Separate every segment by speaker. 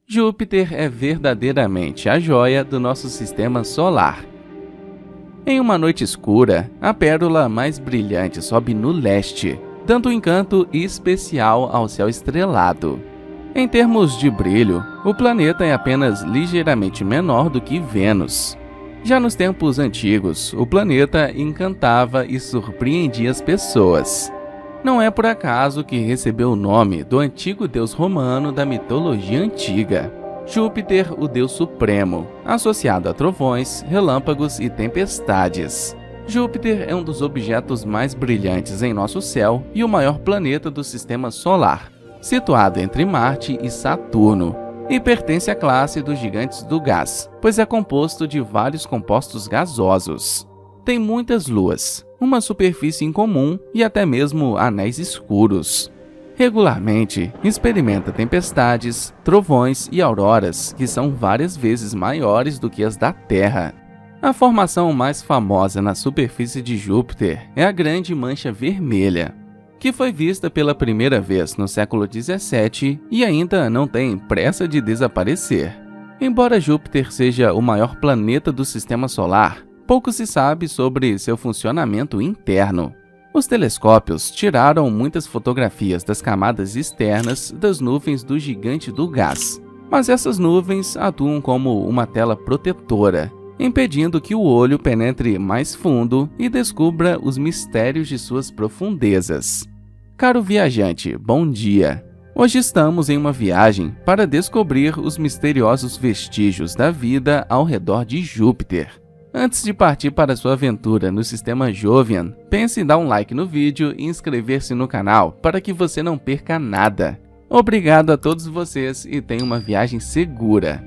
Speaker 1: Júpiter é verdadeiramente a joia do nosso sistema solar. Em uma noite escura, a pérola mais brilhante sobe no leste, dando um encanto especial ao céu estrelado. Em termos de brilho, o planeta é apenas ligeiramente menor do que Vênus. Já nos tempos antigos, o planeta encantava e surpreendia as pessoas. Não é por acaso que recebeu o nome do antigo deus romano da mitologia antiga, Júpiter, o deus supremo, associado a trovões, relâmpagos e tempestades. Júpiter é um dos objetos mais brilhantes em nosso céu e o maior planeta do sistema solar, situado entre Marte e Saturno, e pertence à classe dos gigantes do gás, pois é composto de vários compostos gasosos. Tem muitas luas, uma superfície incomum e até mesmo anéis escuros. Regularmente, experimenta tempestades, trovões e auroras que são várias vezes maiores do que as da Terra. A formação mais famosa na superfície de Júpiter é a Grande Mancha Vermelha, que foi vista pela primeira vez no século XVII e ainda não tem pressa de desaparecer. Embora Júpiter seja o maior planeta do sistema solar, pouco se sabe sobre seu funcionamento interno. Os telescópios tiraram muitas fotografias das camadas externas das nuvens do gigante do gás, mas essas nuvens atuam como uma tela protetora, impedindo que o olho penetre mais fundo e descubra os mistérios de suas profundezas. Caro viajante, bom dia! Hoje estamos em uma viagem para descobrir os misteriosos vestígios da vida ao redor de Júpiter. Antes de partir para sua aventura no sistema Jovian, pense em dar um like no vídeo e inscrever-se no canal para que você não perca nada. Obrigado a todos vocês e tenha uma viagem segura.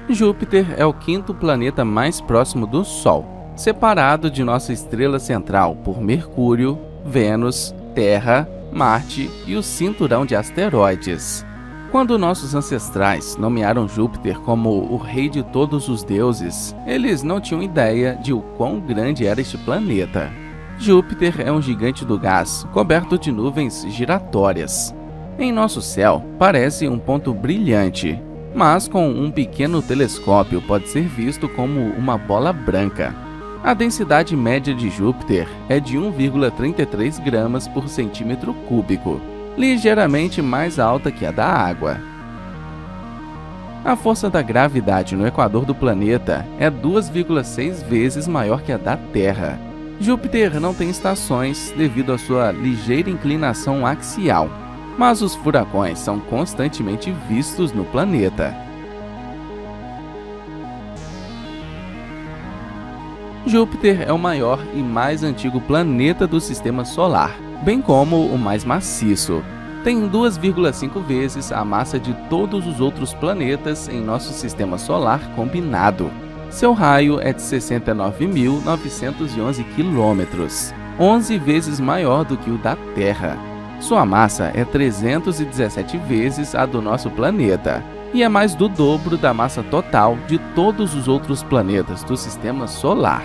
Speaker 1: Júpiter é o quinto planeta mais próximo do Sol, separado de nossa estrela central por Mercúrio, Vênus, Terra, Marte e o cinturão de asteroides. Quando nossos ancestrais nomearam Júpiter como o rei de todos os deuses, eles não tinham ideia de o quão grande era este planeta. Júpiter é um gigante do gás coberto de nuvens giratórias. Em nosso céu, parece um ponto brilhante, mas com um pequeno telescópio pode ser visto como uma bola branca. A densidade média de Júpiter é de 1,33 gramas por centímetro cúbico, ligeiramente mais alta que a da água. A força da gravidade no equador do planeta é 2,6 vezes maior que a da Terra. Júpiter não tem estações devido à sua ligeira inclinação axial, mas os furacões são constantemente vistos no planeta. Júpiter é o maior e mais antigo planeta do sistema solar, bem como o mais maciço. Tem 2,5 vezes a massa de todos os outros planetas em nosso sistema solar combinado. Seu raio é de 69.911 quilômetros, 11 vezes maior do que o da Terra. Sua massa é 317 vezes a do nosso planeta, e é mais do dobro da massa total de todos os outros planetas do sistema solar.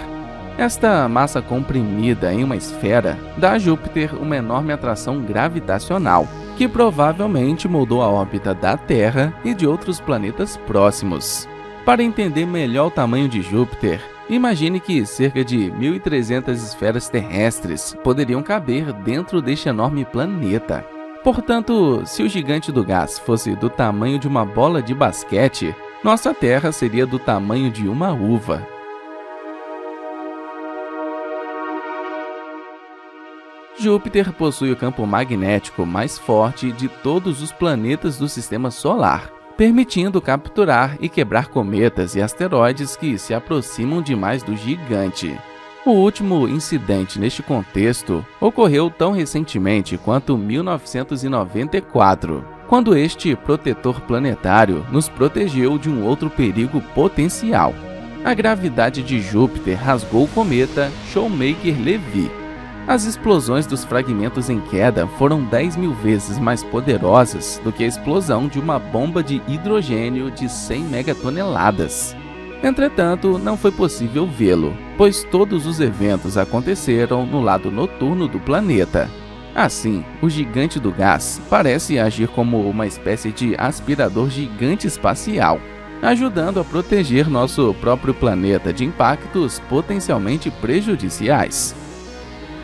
Speaker 1: Esta massa comprimida em uma esfera dá a Júpiter uma enorme atração gravitacional, que provavelmente moldou a órbita da Terra e de outros planetas próximos. Para entender melhor o tamanho de Júpiter, imagine que cerca de 1.300 esferas terrestres poderiam caber dentro deste enorme planeta. Portanto, se o gigante do gás fosse do tamanho de uma bola de basquete, nossa Terra seria do tamanho de uma uva. Júpiter possui o campo magnético mais forte de todos os planetas do sistema solar, permitindo capturar e quebrar cometas e asteroides que se aproximam demais do gigante. O último incidente neste contexto ocorreu tão recentemente quanto 1994, quando este protetor planetário nos protegeu de um outro perigo potencial. A gravidade de Júpiter rasgou o cometa Shoemaker-Levy. As explosões dos fragmentos em queda foram 10.000 vezes mais poderosas do que a explosão de uma bomba de hidrogênio de 100 megatoneladas. Entretanto, não foi possível vê-lo, pois todos os eventos aconteceram no lado noturno do planeta. Assim, o gigante do gás parece agir como uma espécie de aspirador gigante espacial, ajudando a proteger nosso próprio planeta de impactos potencialmente prejudiciais.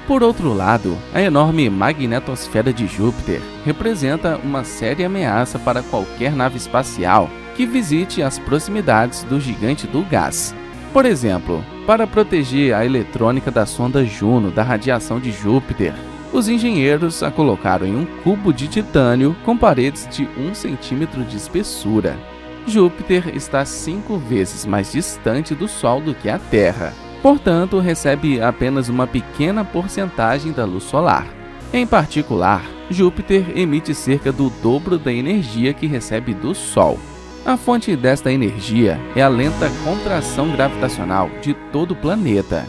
Speaker 1: Por outro lado, a enorme magnetosfera de Júpiter representa uma séria ameaça para qualquer nave espacial que visite as proximidades do gigante do gás. Por exemplo, para proteger a eletrônica da sonda Juno da radiação de Júpiter, os engenheiros a colocaram em um cubo de titânio com paredes de 1 centímetro de espessura. Júpiter está 5 vezes mais distante do Sol do que a Terra, portanto, recebe apenas uma pequena porcentagem da luz solar. Em particular, Júpiter emite cerca do dobro da energia que recebe do Sol. A fonte desta energia é a lenta contração gravitacional de todo o planeta.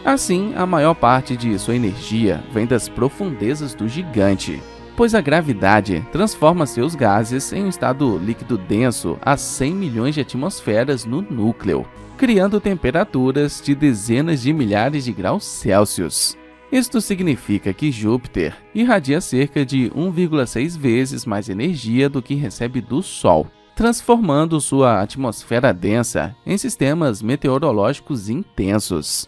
Speaker 1: Assim, a maior parte de sua energia vem das profundezas do gigante, pois a gravidade transforma seus gases em um estado líquido denso a 100 milhões de atmosferas no núcleo, criando temperaturas de dezenas de milhares de graus Celsius. Isto significa que Júpiter irradia cerca de 1,6 vezes mais energia do que recebe do Sol, transformando sua atmosfera densa em sistemas meteorológicos intensos.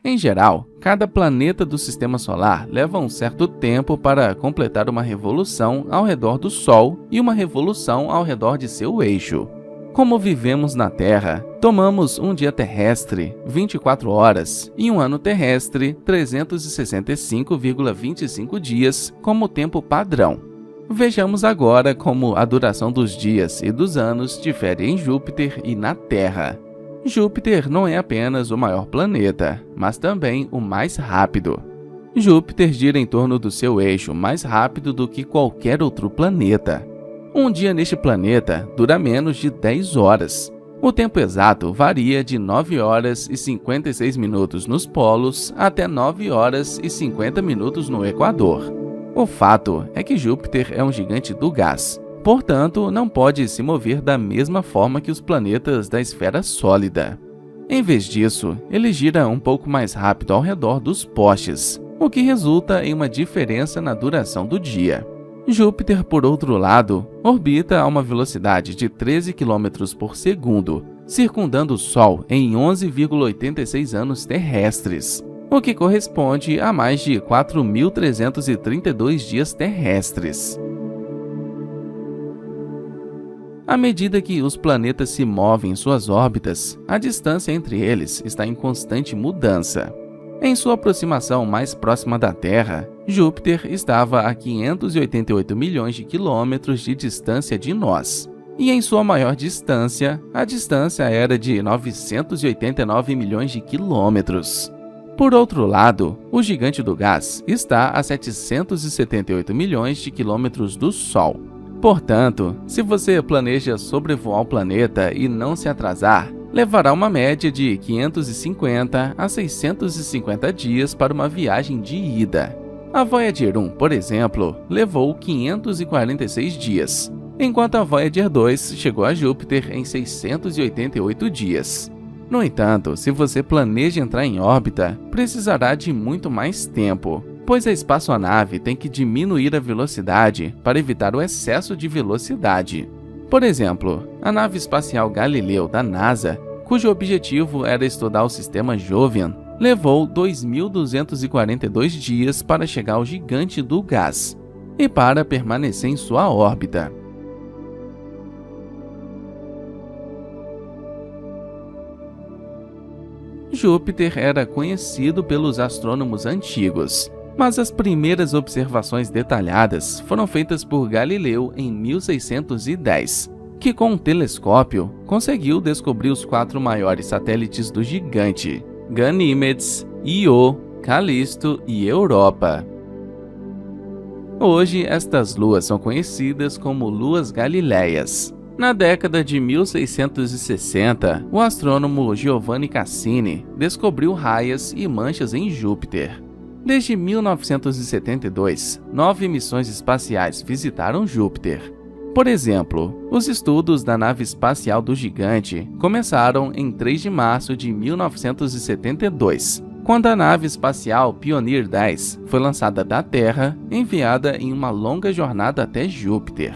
Speaker 1: Em geral, cada planeta do Sistema Solar leva um certo tempo para completar uma revolução ao redor do Sol e uma revolução ao redor de seu eixo. Como vivemos na Terra, tomamos um dia terrestre, 24 horas, e um ano terrestre, 365,25 dias, como tempo padrão. Vejamos agora como a duração dos dias e dos anos difere em Júpiter e na Terra. Júpiter não é apenas o maior planeta, mas também o mais rápido. Júpiter gira em torno do seu eixo mais rápido do que qualquer outro planeta. Um dia neste planeta dura menos de 10 horas. O tempo exato varia de 9 horas e 56 minutos nos polos até 9 horas e 50 minutos no Equador. O fato é que Júpiter é um gigante do gás. Portanto, não pode se mover da mesma forma que os planetas da esfera sólida. Em vez disso, ele gira um pouco mais rápido ao redor dos postes, o que resulta em uma diferença na duração do dia. Júpiter, por outro lado, orbita a uma velocidade de 13 km por segundo, circundando o Sol em 11,86 anos terrestres, o que corresponde a mais de 4.332 dias terrestres. À medida que os planetas se movem em suas órbitas, a distância entre eles está em constante mudança. Em sua aproximação mais próxima da Terra, Júpiter estava a 588 milhões de quilômetros de distância de nós, e em sua maior distância, a distância era de 989 milhões de quilômetros. Por outro lado, o gigante do gás está a 778 milhões de quilômetros do Sol. Portanto, se você planeja sobrevoar o planeta e não se atrasar, levará uma média de 550 a 650 dias para uma viagem de ida. A Voyager 1, por exemplo, levou 546 dias, enquanto a Voyager 2 chegou a Júpiter em 688 dias. No entanto, se você planeja entrar em órbita, precisará de muito mais tempo, pois a espaçonave tem que diminuir a velocidade para evitar o excesso de velocidade. Por exemplo, a nave espacial Galileu da NASA, cujo objetivo era estudar o sistema Jovian, levou 2.242 dias para chegar ao gigante do gás e para permanecer em sua órbita. Júpiter era conhecido pelos astrônomos antigos, mas as primeiras observações detalhadas foram feitas por Galileu em 1610, que com um telescópio conseguiu descobrir os 4 maiores satélites do gigante: Ganímedes, Io, Calisto e Europa. Hoje, estas luas são conhecidas como luas galileias. Na década de 1660, o astrônomo Giovanni Cassini descobriu raias e manchas em Júpiter. Desde 1972, 9 missões espaciais visitaram Júpiter. Por exemplo, os estudos da nave espacial do gigante começaram em 3 de março de 1972, quando a nave espacial Pioneer 10 foi lançada da Terra, enviada em uma longa jornada até Júpiter.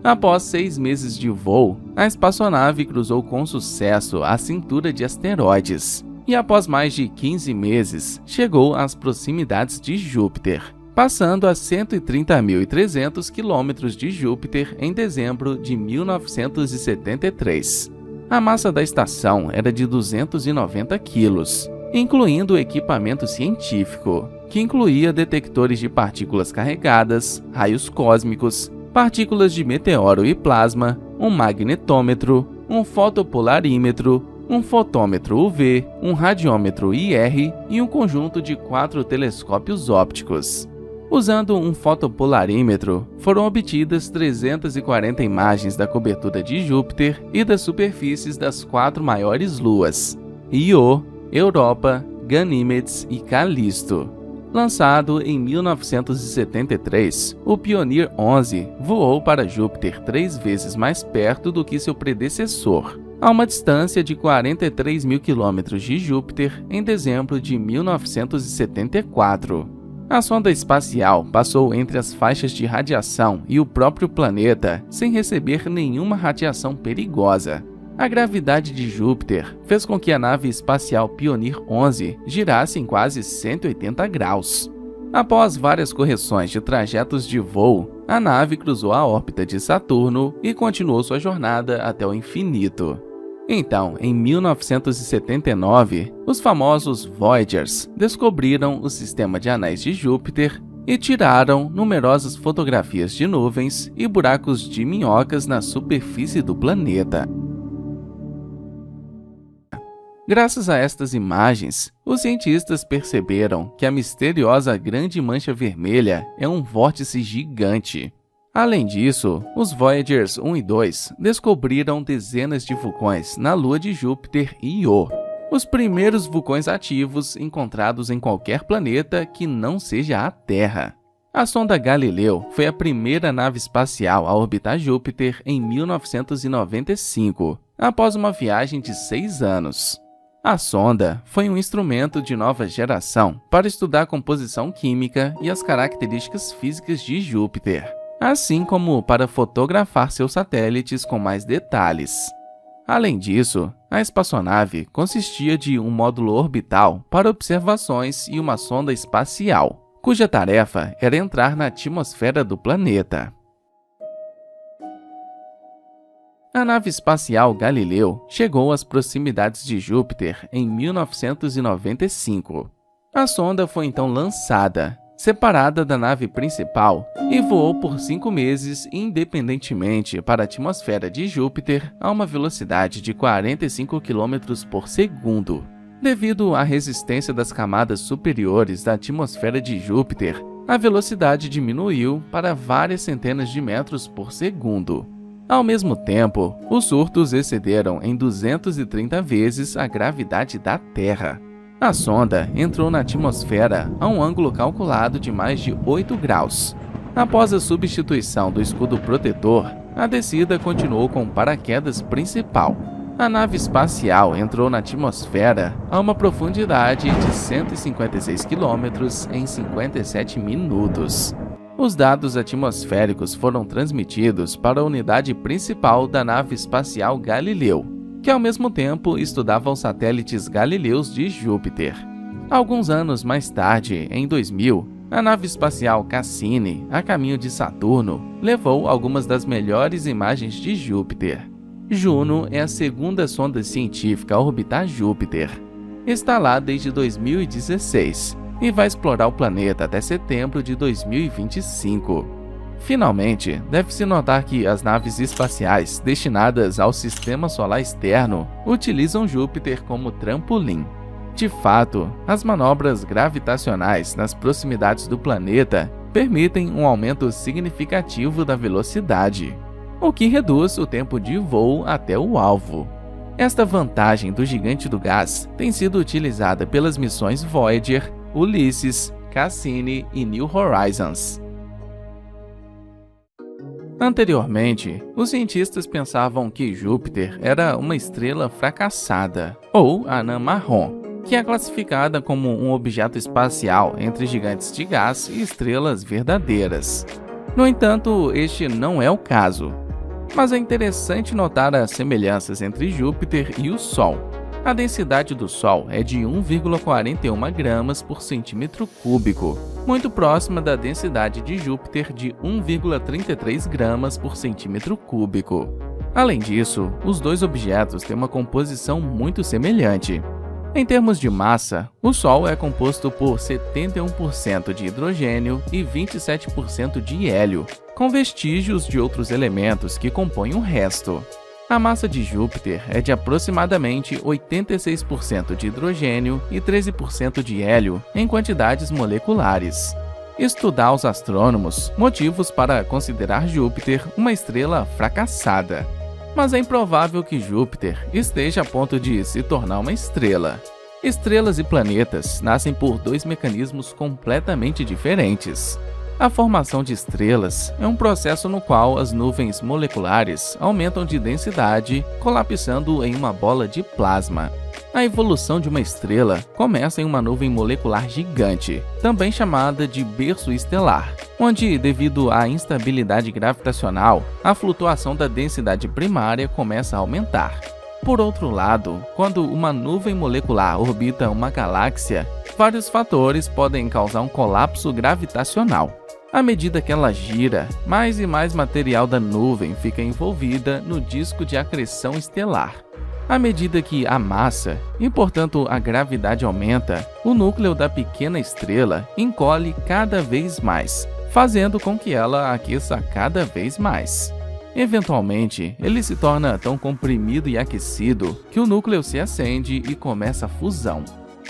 Speaker 1: Após 6 meses de voo, a espaçonave cruzou com sucesso a cintura de asteroides e, após mais de 15 meses, chegou às proximidades de Júpiter, passando a 130.300 quilômetros de Júpiter em dezembro de 1973. A massa da estação era de 290 quilos, incluindo equipamento científico, que incluía detectores de partículas carregadas, raios cósmicos, partículas de meteoro e plasma, um magnetômetro, um fotopolarímetro, um fotômetro UV, um radiômetro IR e um conjunto de 4 telescópios ópticos. Usando um fotopolarímetro, foram obtidas 340 imagens da cobertura de Júpiter e das superfícies das 4 maiores luas, Io, Europa, Ganímedes e Calisto. Lançado em 1973, o Pioneer 11 voou para Júpiter 3 vezes mais perto do que seu predecessor, a uma distância de 43.000 quilômetros de Júpiter em dezembro de 1974. A sonda espacial passou entre as faixas de radiação e o próprio planeta sem receber nenhuma radiação perigosa. A gravidade de Júpiter fez com que a nave espacial Pioneer 11 girasse em quase 180 graus. Após várias correções de trajetos de voo, a nave cruzou a órbita de Saturno e continuou sua jornada até o infinito. Então, em 1979, os famosos Voyagers descobriram o sistema de anéis de Júpiter e tiraram numerosas fotografias de nuvens e buracos de minhocas na superfície do planeta. Graças a estas imagens, os cientistas perceberam que a misteriosa Grande Mancha Vermelha é um vórtice gigante. Além disso, os Voyagers 1 e 2 descobriram dezenas de vulcões na lua de Júpiter Io, os primeiros vulcões ativos encontrados em qualquer planeta que não seja a Terra. A sonda Galileu foi a primeira nave espacial a orbitar Júpiter em 1995, após uma viagem de 6 anos. A sonda foi um instrumento de nova geração para estudar a composição química e as características físicas de Júpiter, assim como para fotografar seus satélites com mais detalhes. Além disso, a espaçonave consistia de um módulo orbital para observações e uma sonda espacial, cuja tarefa era entrar na atmosfera do planeta. A nave espacial Galileu chegou às proximidades de Júpiter em 1995. A sonda foi então lançada, separada da nave principal, e voou por 5 meses independentemente para a atmosfera de Júpiter a uma velocidade de 45 km por segundo. Devido à resistência das camadas superiores da atmosfera de Júpiter, a velocidade diminuiu para várias centenas de metros por segundo. Ao mesmo tempo, os surtos excederam em 230 vezes a gravidade da Terra. A sonda entrou na atmosfera a um ângulo calculado de mais de 8 graus. Após a substituição do escudo protetor, a descida continuou com o paraquedas principal. A nave espacial entrou na atmosfera a uma profundidade de 156 km em 57 minutos. Os dados atmosféricos foram transmitidos para a unidade principal da nave espacial Galileu, que ao mesmo tempo estudava os satélites Galileus de Júpiter. Alguns anos mais tarde, em 2000, a nave espacial Cassini, a caminho de Saturno, levou algumas das melhores imagens de Júpiter. Juno é a segunda sonda científica a orbitar Júpiter. Está lá desde 2016 e vai explorar o planeta até setembro de 2025. Finalmente, deve-se notar que as naves espaciais destinadas ao sistema solar externo utilizam Júpiter como trampolim. De fato, as manobras gravitacionais nas proximidades do planeta permitem um aumento significativo da velocidade, o que reduz o tempo de voo até o alvo. Esta vantagem do gigante do gás tem sido utilizada pelas missões Voyager, Ulysses, Cassini e New Horizons. Anteriormente, os cientistas pensavam que Júpiter era uma estrela fracassada, ou anã marrom, que é classificada como um objeto espacial entre gigantes de gás e estrelas verdadeiras. No entanto, este não é o caso. Mas é interessante notar as semelhanças entre Júpiter e o Sol. A densidade do Sol é de 1,41 gramas por centímetro cúbico, muito próxima da densidade de Júpiter de 1,33 gramas por centímetro cúbico. Além disso, os dois objetos têm uma composição muito semelhante. Em termos de massa, o Sol é composto por 71% de hidrogênio e 27% de hélio, com vestígios de outros elementos que compõem o resto. A massa de Júpiter é de aproximadamente 86% de hidrogênio e 13% de hélio em quantidades moleculares. Isto dá aos astrônomos motivos para considerar Júpiter uma estrela fracassada. Mas é improvável que Júpiter esteja a ponto de se tornar uma estrela. Estrelas e planetas nascem por dois mecanismos completamente diferentes. A formação de estrelas é um processo no qual as nuvens moleculares aumentam de densidade, colapsando em uma bola de plasma. A evolução de uma estrela começa em uma nuvem molecular gigante, também chamada de berço estelar, onde, devido à instabilidade gravitacional, a flutuação da densidade primária começa a aumentar. Por outro lado, quando uma nuvem molecular orbita uma galáxia, vários fatores podem causar um colapso gravitacional. À medida que ela gira, mais e mais material da nuvem fica envolvida no disco de acreção estelar. À medida que a massa, e portanto a gravidade aumenta, o núcleo da pequena estrela encolhe cada vez mais, fazendo com que ela aqueça cada vez mais. Eventualmente, ele se torna tão comprimido e aquecido que o núcleo se acende e começa a fusão.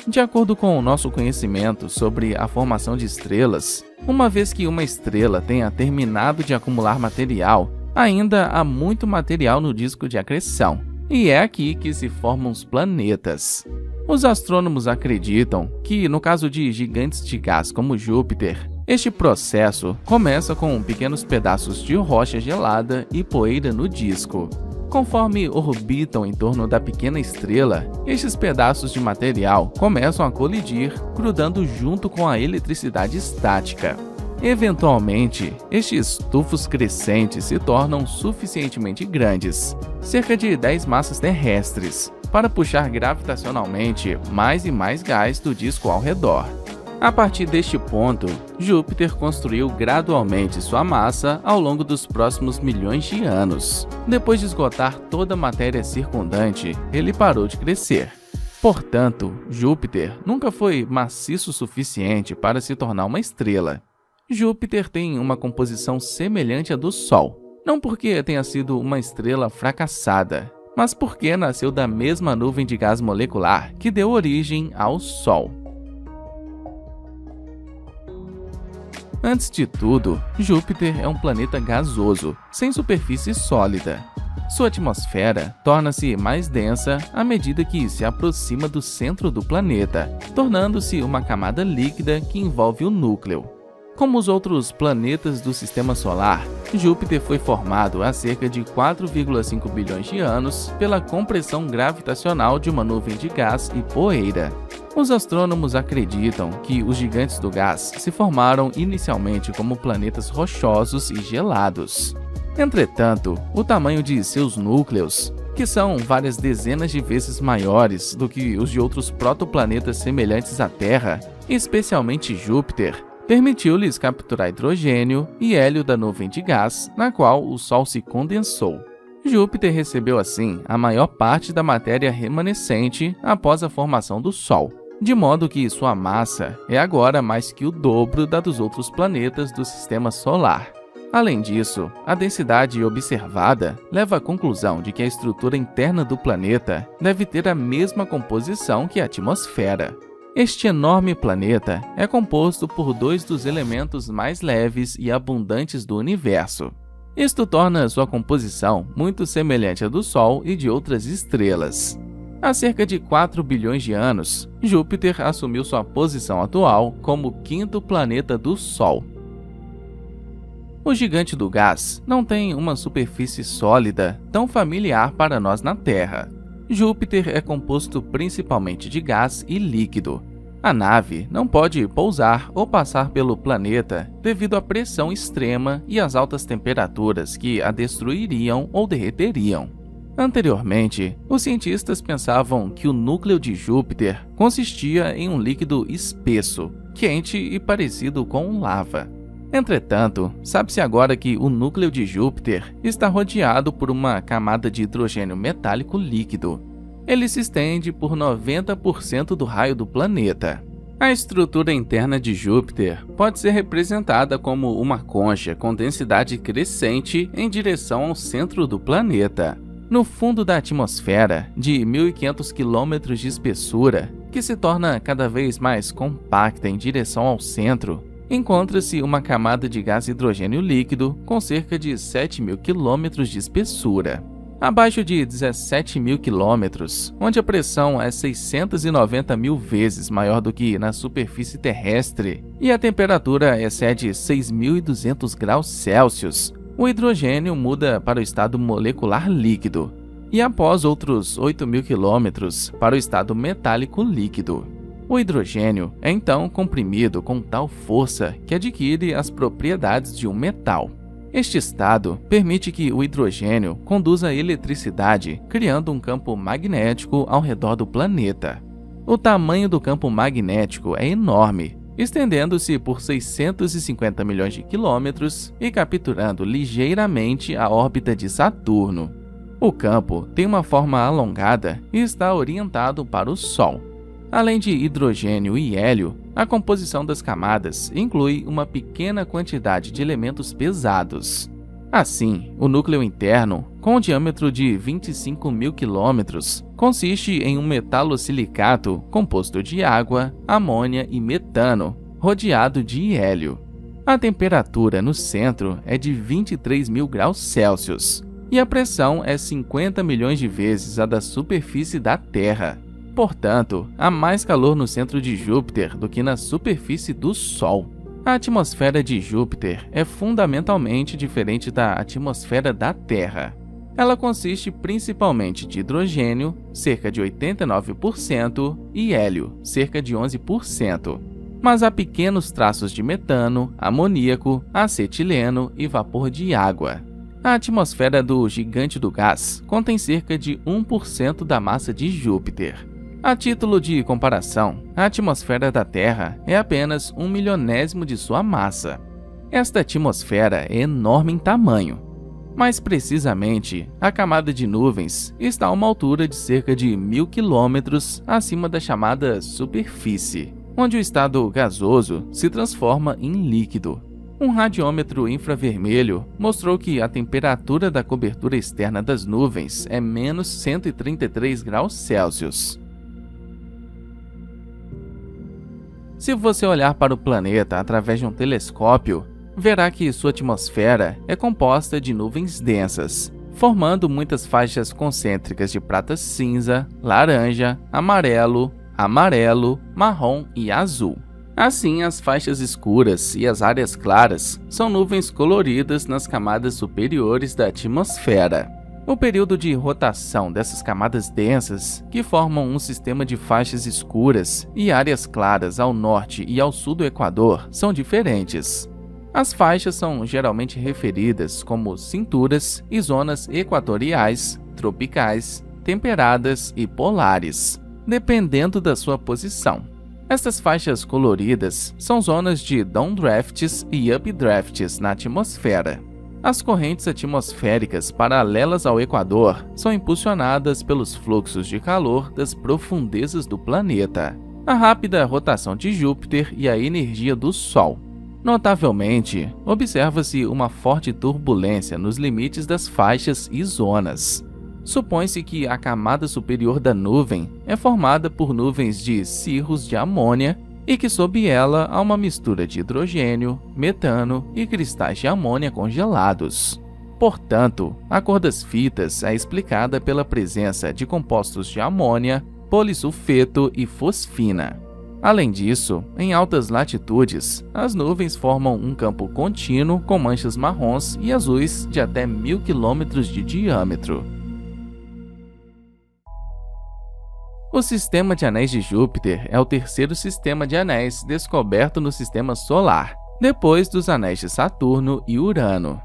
Speaker 1: De acordo com o nosso conhecimento sobre a formação de estrelas, uma vez que uma estrela tenha terminado de acumular material, ainda há muito material no disco de acreção. E é aqui que se formam os planetas. Os astrônomos acreditam que, no caso de gigantes de gás como Júpiter, este processo começa com pequenos pedaços de rocha gelada e poeira no disco. Conforme orbitam em torno da pequena estrela, estes pedaços de material começam a colidir, grudando junto com a eletricidade estática. Eventualmente, estes tufos crescentes se tornam suficientemente grandes, cerca de 10 massas terrestres, para puxar gravitacionalmente mais e mais gás do disco ao redor. A partir deste ponto, Júpiter construiu gradualmente sua massa ao longo dos próximos milhões de anos. Depois de esgotar toda a matéria circundante, ele parou de crescer. Portanto, Júpiter nunca foi maciço o suficiente para se tornar uma estrela. Júpiter tem uma composição semelhante à do Sol, não porque tenha sido uma estrela fracassada, mas porque nasceu da mesma nuvem de gás molecular que deu origem ao Sol. Antes de tudo, Júpiter é um planeta gasoso, sem superfície sólida. Sua atmosfera torna-se mais densa à medida que se aproxima do centro do planeta, tornando-se uma camada líquida que envolve o núcleo. Como os outros planetas do Sistema Solar, Júpiter foi formado há cerca de 4,5 bilhões de anos pela compressão gravitacional de uma nuvem de gás e poeira. Os astrônomos acreditam que os gigantes do gás se formaram inicialmente como planetas rochosos e gelados. Entretanto, o tamanho de seus núcleos, que são várias dezenas de vezes maiores do que os de outros protoplanetas semelhantes à Terra, especialmente Júpiter, permitiu-lhes capturar hidrogênio e hélio da nuvem de gás na qual o Sol se condensou. Júpiter recebeu assim a maior parte da matéria remanescente após a formação do Sol, de modo que sua massa é agora mais que o dobro da dos outros planetas do Sistema Solar. Além disso, a densidade observada leva à conclusão de que a estrutura interna do planeta deve ter a mesma composição que a atmosfera. Este enorme planeta é composto por dois dos elementos mais leves e abundantes do universo. Isto torna sua composição muito semelhante à do Sol e de outras estrelas. Há cerca de 4 bilhões de anos, Júpiter assumiu sua posição atual como o quinto planeta do Sol. O gigante do gás não tem uma superfície sólida tão familiar para nós na Terra. Júpiter é composto principalmente de gás e líquido. A nave não pode pousar ou passar pelo planeta devido à pressão extrema e às altas temperaturas que a destruiriam ou derreteriam. Anteriormente, os cientistas pensavam que o núcleo de Júpiter consistia em um líquido espesso, quente e parecido com lava. Entretanto, sabe-se agora que o núcleo de Júpiter está rodeado por uma camada de hidrogênio metálico líquido. Ele se estende por 90% do raio do planeta. A estrutura interna de Júpiter pode ser representada como uma concha com densidade crescente em direção ao centro do planeta. No fundo da atmosfera, de 1.500 km de espessura, que se torna cada vez mais compacta em direção ao centro, encontra-se uma camada de gás hidrogênio líquido com cerca de 7.000 km de espessura. Abaixo de 17.000 km, onde a pressão é 690.000 vezes maior do que na superfície terrestre e a temperatura excede 6.200 graus Celsius, o hidrogênio muda para o estado molecular líquido e após outros 8.000 km para o estado metálico líquido. O hidrogênio é então comprimido com tal força que adquire as propriedades de um metal. Este estado permite que o hidrogênio conduza eletricidade, criando um campo magnético ao redor do planeta. O tamanho do campo magnético é enorme, estendendo-se por 650 milhões de quilômetros e capturando ligeiramente a órbita de Saturno. O campo tem uma forma alongada e está orientado para o Sol. Além de hidrogênio e hélio, a composição das camadas inclui uma pequena quantidade de elementos pesados. Assim, o núcleo interno, com um diâmetro de 25.000 km, consiste em um metalosilicato composto de água, amônia e metano, rodeado de hélio. A temperatura no centro é de 23.000 graus Celsius e a pressão é 50 milhões de vezes a da superfície da Terra. Portanto, há mais calor no centro de Júpiter do que na superfície do Sol. A atmosfera de Júpiter é fundamentalmente diferente da atmosfera da Terra. Ela consiste principalmente de hidrogênio, cerca de 89%, e hélio, cerca de 11%. Mas há pequenos traços de metano, amoníaco, acetileno e vapor de água. A atmosfera do gigante do gás contém cerca de 1% da massa de Júpiter. A título de comparação, a atmosfera da Terra é apenas 1/1000º de sua massa. Esta atmosfera é enorme em tamanho. Mais precisamente, a camada de nuvens está a uma altura de cerca de 1.000 km acima da chamada superfície, onde o estado gasoso se transforma em líquido. Um radiômetro infravermelho mostrou que a temperatura da cobertura externa das nuvens é menos 133 graus Celsius. Se você olhar para o planeta através de um telescópio, verá que sua atmosfera é composta de nuvens densas, formando muitas faixas concêntricas de prata cinza, laranja, amarelo, marrom e azul. Assim, as faixas escuras e as áreas claras são nuvens coloridas nas camadas superiores da atmosfera. O período de rotação dessas camadas densas, que formam um sistema de faixas escuras e áreas claras ao norte e ao sul do Equador, são diferentes. As faixas são geralmente referidas como cinturas e zonas equatoriais, tropicais, temperadas e polares, dependendo da sua posição. Estas faixas coloridas são zonas de downdrafts e updrafts na atmosfera. As correntes atmosféricas paralelas ao Equador são impulsionadas pelos fluxos de calor das profundezas do planeta, a rápida rotação de Júpiter e a energia do Sol. Notavelmente, observa-se uma forte turbulência nos limites das faixas e zonas. Supõe-se que a camada superior da nuvem é formada por nuvens de cirros de amônia e que sob ela há uma mistura de hidrogênio, metano e cristais de amônia congelados. Portanto, a cor das fitas é explicada pela presença de compostos de amônia, polissulfeto e fosfina. Além disso, em altas latitudes, as nuvens formam um campo contínuo com manchas marrons e azuis de até 1000 km de diâmetro. O sistema de anéis de Júpiter é o terceiro sistema de anéis descoberto no sistema solar, depois dos anéis de Saturno e Urano.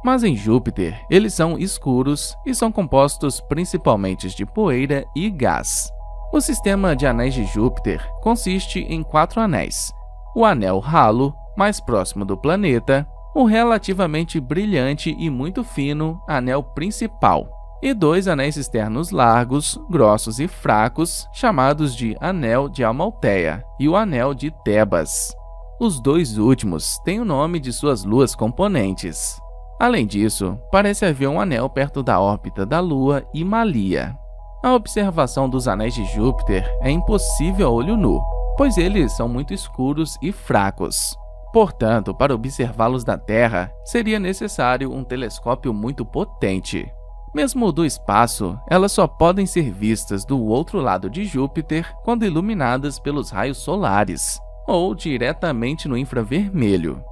Speaker 1: Mas em Júpiter, eles são escuros e são compostos principalmente de poeira e gás. O sistema de anéis de Júpiter consiste em 4 anéis: o anel Halo, mais próximo do planeta, o relativamente brilhante e muito fino anel principal, e 2 anéis externos largos, grossos e fracos, chamados de anel de Amalteia e o anel de Tebas. Os 2 últimos têm o nome de suas luas componentes. Além disso, parece haver um anel perto da órbita da Lua Himalaya. A observação dos anéis de Júpiter é impossível a olho nu, pois eles são muito escuros e fracos. Portanto, para observá-los da Terra, seria necessário um telescópio muito potente. Mesmo do espaço, elas só podem ser vistas do outro lado de Júpiter quando iluminadas pelos raios solares, ou diretamente no infravermelho.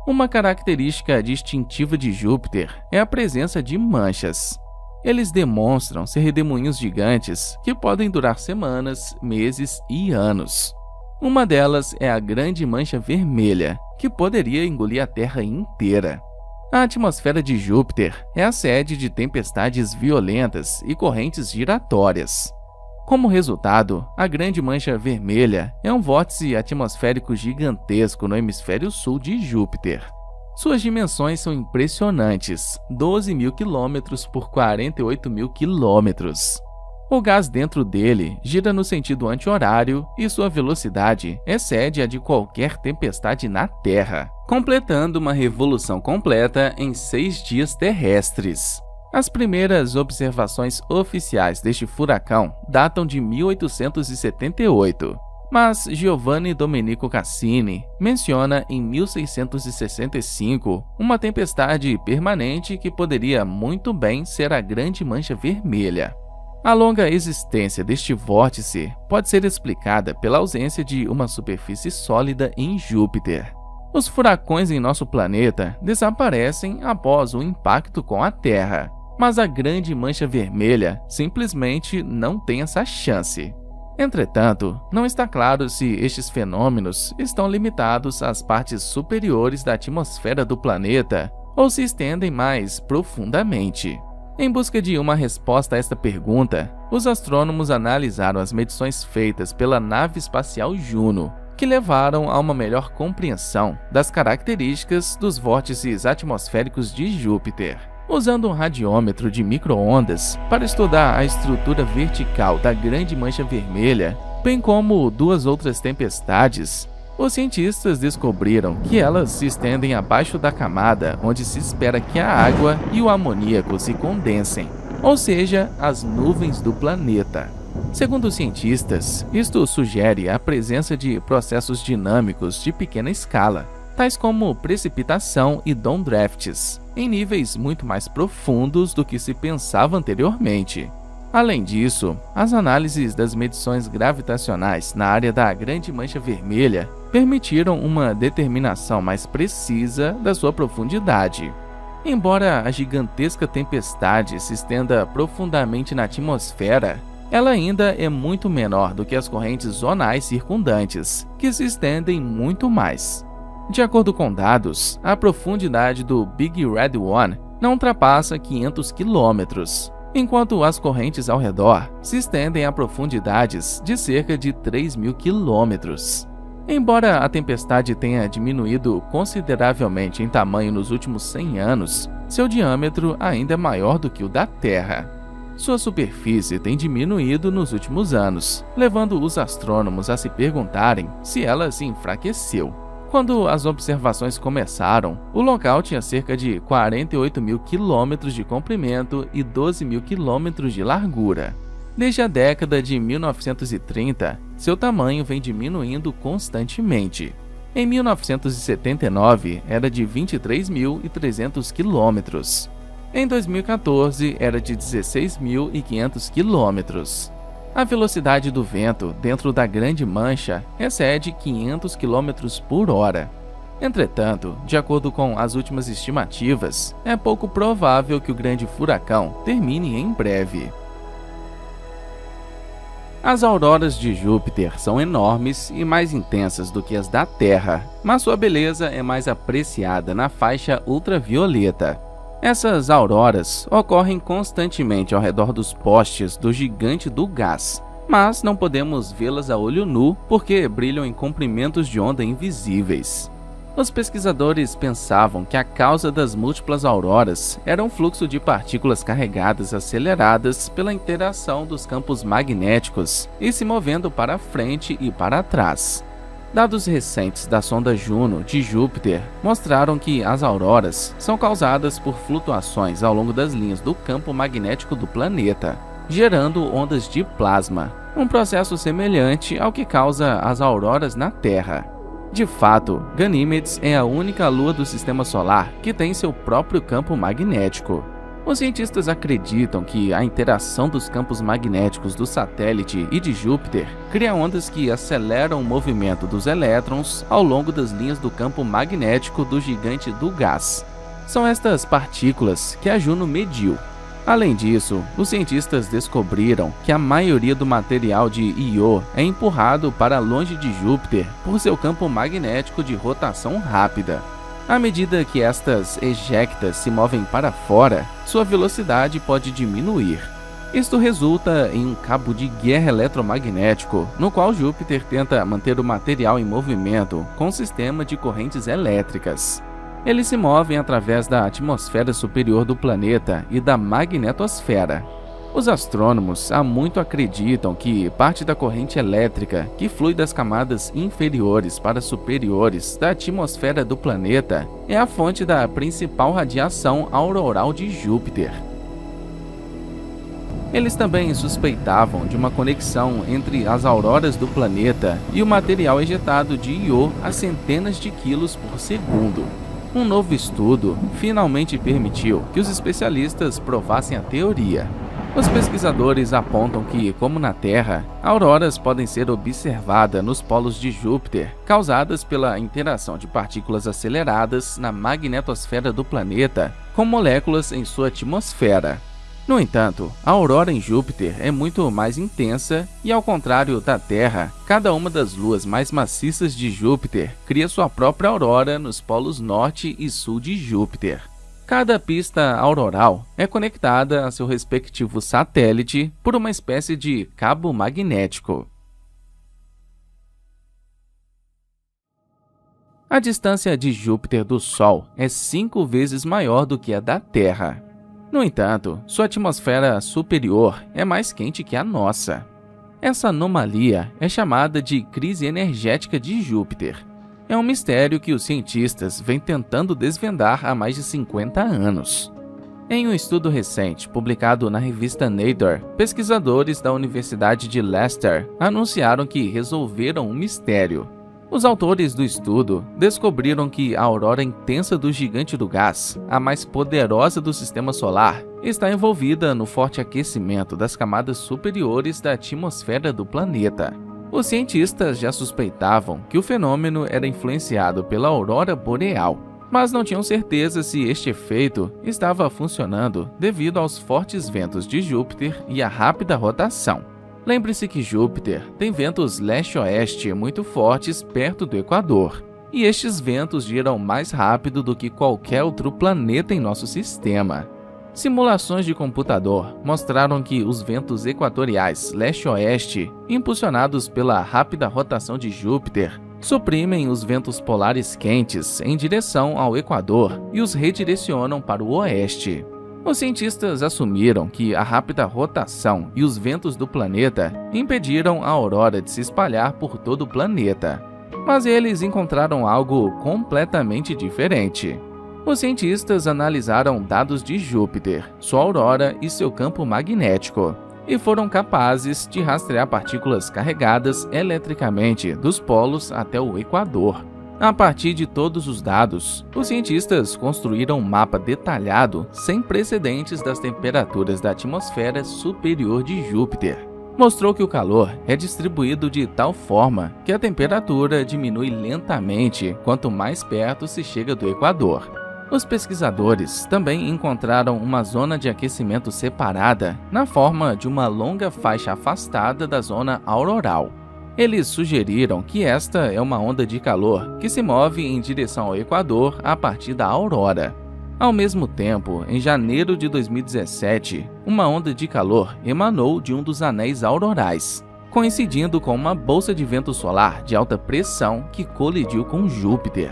Speaker 1: Uma característica distintiva de Júpiter é a presença de manchas. Eles demonstram ser redemoinhos gigantes que podem durar semanas, meses e anos. Uma delas é a Grande Mancha Vermelha, que poderia engolir a Terra inteira. A atmosfera de Júpiter é a sede de tempestades violentas e correntes giratórias. Como resultado, a Grande Mancha Vermelha é um vórtice atmosférico gigantesco no hemisfério sul de Júpiter. Suas dimensões são impressionantes, 12.000 km por 48.000 km. O gás dentro dele gira no sentido anti-horário e sua velocidade excede a de qualquer tempestade na Terra, completando uma revolução completa em 6 dias terrestres. As primeiras observações oficiais deste furacão datam de 1878. Mas Giovanni Domenico Cassini menciona em 1665 uma tempestade permanente que poderia muito bem ser a Grande Mancha Vermelha. A longa existência deste vórtice pode ser explicada pela ausência de uma superfície sólida em Júpiter. Os furacões em nosso planeta desaparecem após o impacto com a Terra, mas a Grande Mancha Vermelha simplesmente não tem essa chance. Entretanto, não está claro se estes fenômenos estão limitados às partes superiores da atmosfera do planeta ou se estendem mais profundamente. Em busca de uma resposta a esta pergunta, os astrônomos analisaram as medições feitas pela nave espacial Juno, que levaram a uma melhor compreensão das características dos vórtices atmosféricos de Júpiter. Usando um radiômetro de micro-ondas para estudar a estrutura vertical da Grande Mancha Vermelha, bem como 2 outras tempestades, os cientistas descobriram que elas se estendem abaixo da camada onde se espera que a água e o amoníaco se condensem, ou seja, as nuvens do planeta. Segundo os cientistas, isto sugere a presença de processos dinâmicos de pequena escala, tais como precipitação e downdrafts, em níveis muito mais profundos do que se pensava anteriormente. Além disso, as análises das medições gravitacionais na área da Grande Mancha Vermelha permitiram uma determinação mais precisa da sua profundidade. Embora a gigantesca tempestade se estenda profundamente na atmosfera, ela ainda é muito menor do que as correntes zonais circundantes, que se estendem muito mais. De acordo com dados, a profundidade do Big Red One não ultrapassa 500 km, enquanto as correntes ao redor se estendem a profundidades de cerca de 3.000 km. Embora a tempestade tenha diminuído consideravelmente em tamanho nos últimos 100 anos, seu diâmetro ainda é maior do que o da Terra. Sua superfície tem diminuído nos últimos anos, levando os astrônomos a se perguntarem se ela se enfraqueceu. Quando as observações começaram, o local tinha cerca de 48.000 km de comprimento e 12.000 km de largura. Desde a década de 1930, seu tamanho vem diminuindo constantemente. Em 1979, era de 23.300 km. Em 2014, era de 16.500 km. A velocidade do vento dentro da Grande Mancha excede 500 km por hora. Entretanto, de acordo com as últimas estimativas, é pouco provável que o grande furacão termine em breve. As auroras de Júpiter são enormes e mais intensas do que as da Terra, mas sua beleza é mais apreciada na faixa ultravioleta. Essas auroras ocorrem constantemente ao redor dos postes do Gigante do Gás, mas não podemos vê-las a olho nu porque brilham em comprimentos de onda invisíveis. Os pesquisadores pensavam que a causa das múltiplas auroras era um fluxo de partículas carregadas aceleradas pela interação dos campos magnéticos e se movendo para frente e para trás. Dados recentes da sonda Juno de Júpiter mostraram que as auroras são causadas por flutuações ao longo das linhas do campo magnético do planeta, gerando ondas de plasma, um processo semelhante ao que causa as auroras na Terra. De fato, Ganímedes é a única lua do Sistema Solar que tem seu próprio campo magnético. Os cientistas acreditam que a interação dos campos magnéticos do satélite e de Júpiter cria ondas que aceleram o movimento dos elétrons ao longo das linhas do campo magnético do Gigante do Gás. São estas partículas que a Juno mediu. Além disso, os cientistas descobriram que a maioria do material de Io é empurrado para longe de Júpiter por seu campo magnético de rotação rápida. À medida que estas ejectas se movem para fora, sua velocidade pode diminuir. Isto resulta em um cabo de guerra eletromagnético, no qual Júpiter tenta manter o material em movimento com um sistema de correntes elétricas. Eles se movem através da atmosfera superior do planeta e da magnetosfera. Os astrônomos há muito acreditam que parte da corrente elétrica que flui das camadas inferiores para superiores da atmosfera do planeta é a fonte da principal radiação auroral de Júpiter. Eles também suspeitavam de uma conexão entre as auroras do planeta e o material ejetado de Io a centenas de quilos por segundo. Um novo estudo finalmente permitiu que os especialistas provassem a teoria. Os pesquisadores apontam que, como na Terra, auroras podem ser observadas nos polos de Júpiter, causadas pela interação de partículas aceleradas na magnetosfera do planeta com moléculas em sua atmosfera. No entanto, a aurora em Júpiter é muito mais intensa e, ao contrário da Terra, cada uma das luas mais maciças de Júpiter cria sua própria aurora nos polos norte e sul de Júpiter. Cada pista auroral é conectada a seu respectivo satélite por uma espécie de cabo magnético. A distância de Júpiter do Sol é 5 vezes maior do que a da Terra. No entanto, sua atmosfera superior é mais quente que a nossa. Essa anomalia é chamada de crise energética de Júpiter. É um mistério que os cientistas vêm tentando desvendar há mais de 50 anos. Em um estudo recente publicado na revista Nature, pesquisadores da Universidade de Leicester anunciaram que resolveram um mistério. Os autores do estudo descobriram que a aurora intensa do Gigante do Gás, a mais poderosa do Sistema Solar, está envolvida no forte aquecimento das camadas superiores da atmosfera do planeta. Os cientistas já suspeitavam que o fenômeno era influenciado pela aurora boreal, mas não tinham certeza se este efeito estava funcionando devido aos fortes ventos de Júpiter e à rápida rotação. Lembre-se que Júpiter tem ventos leste-oeste muito fortes perto do Equador, e estes ventos giram mais rápido do que qualquer outro planeta em nosso sistema. Simulações de computador mostraram que os ventos equatoriais leste-oeste, impulsionados pela rápida rotação de Júpiter, suprimem os ventos polares quentes em direção ao Equador e os redirecionam para o oeste. Os cientistas assumiram que a rápida rotação e os ventos do planeta impediram a aurora de se espalhar por todo o planeta. Mas eles encontraram algo completamente diferente. Os cientistas analisaram dados de Júpiter, sua aurora e seu campo magnético, e foram capazes de rastrear partículas carregadas eletricamente dos polos até o Equador. A partir de todos os dados, os cientistas construíram um mapa detalhado sem precedentes das temperaturas da atmosfera superior de Júpiter. mostrou que o calor é distribuído de tal forma que a temperatura diminui lentamente quanto mais perto se chega do Equador. Os pesquisadores também encontraram uma zona de aquecimento separada na forma de uma longa faixa afastada da zona auroral. Eles sugeriram que esta é uma onda de calor que se move em direção ao Equador a partir da aurora. Ao mesmo tempo, em janeiro de 2017, uma onda de calor emanou de um dos anéis aurorais, coincidindo com uma bolsa de vento solar de alta pressão que colidiu com Júpiter.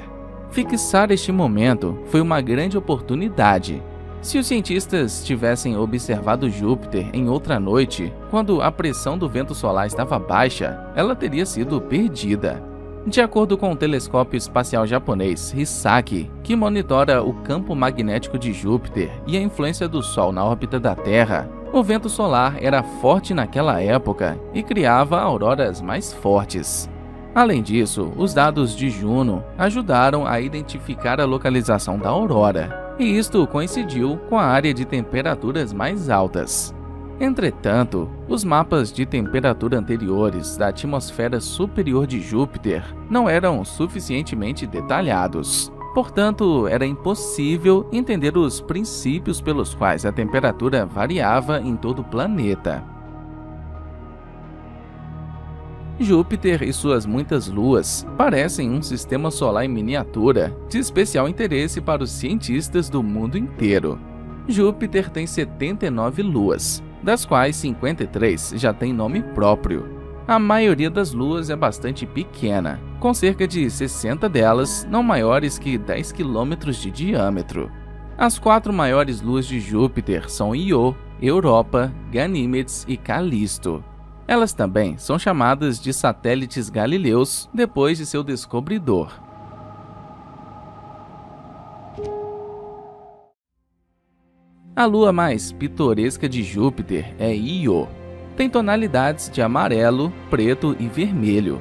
Speaker 1: Fixar este momento foi uma grande oportunidade. Se os cientistas tivessem observado Júpiter em outra noite, quando a pressão do vento solar estava baixa, ela teria sido perdida. De acordo com o telescópio espacial japonês Hisaki, que monitora o campo magnético de Júpiter e a influência do Sol na órbita da Terra, o vento solar era forte naquela época e criava auroras mais fortes. Além disso, os dados de Juno ajudaram a identificar a localização da aurora, e isto coincidiu com a área de temperaturas mais altas. Entretanto, os mapas de temperatura anteriores da atmosfera superior de Júpiter não eram suficientemente detalhados. Portanto, era impossível entender os princípios pelos quais a temperatura variava em todo o planeta. Júpiter e suas muitas luas parecem um sistema solar em miniatura de especial interesse para os cientistas do mundo inteiro. Júpiter tem 79 luas, das quais 53 já têm nome próprio. A maioria das luas é bastante pequena, com cerca de 60 delas não maiores que 10 km de diâmetro. As 4 maiores luas de Júpiter são Io, Europa, Ganímedes e Calisto. Elas também são chamadas de satélites galileus depois de seu descobridor. A lua mais pitoresca de Júpiter é Io. Tem tonalidades de amarelo, preto e vermelho.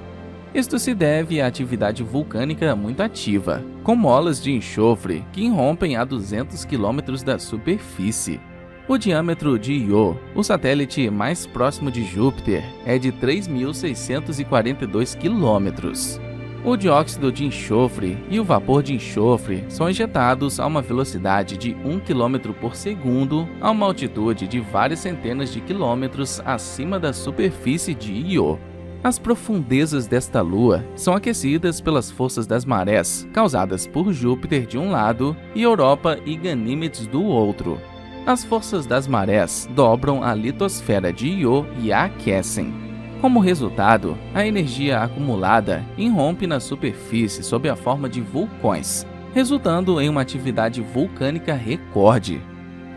Speaker 1: Isto se deve à atividade vulcânica muito ativa, com molas de enxofre que irrompem a 200 km da superfície. O diâmetro de Io, o satélite mais próximo de Júpiter, é de 3.642 km. O dióxido de enxofre e o vapor de enxofre são injetados a uma velocidade de 1 km por segundo a uma altitude de várias centenas de quilômetros acima da superfície de Io. As profundezas desta lua são aquecidas pelas forças das marés causadas por Júpiter de um lado e Europa e Ganímedes do outro. As forças das marés dobram a litosfera de Io e a aquecem. Como resultado, a energia acumulada irrompe na superfície sob a forma de vulcões, resultando em uma atividade vulcânica recorde.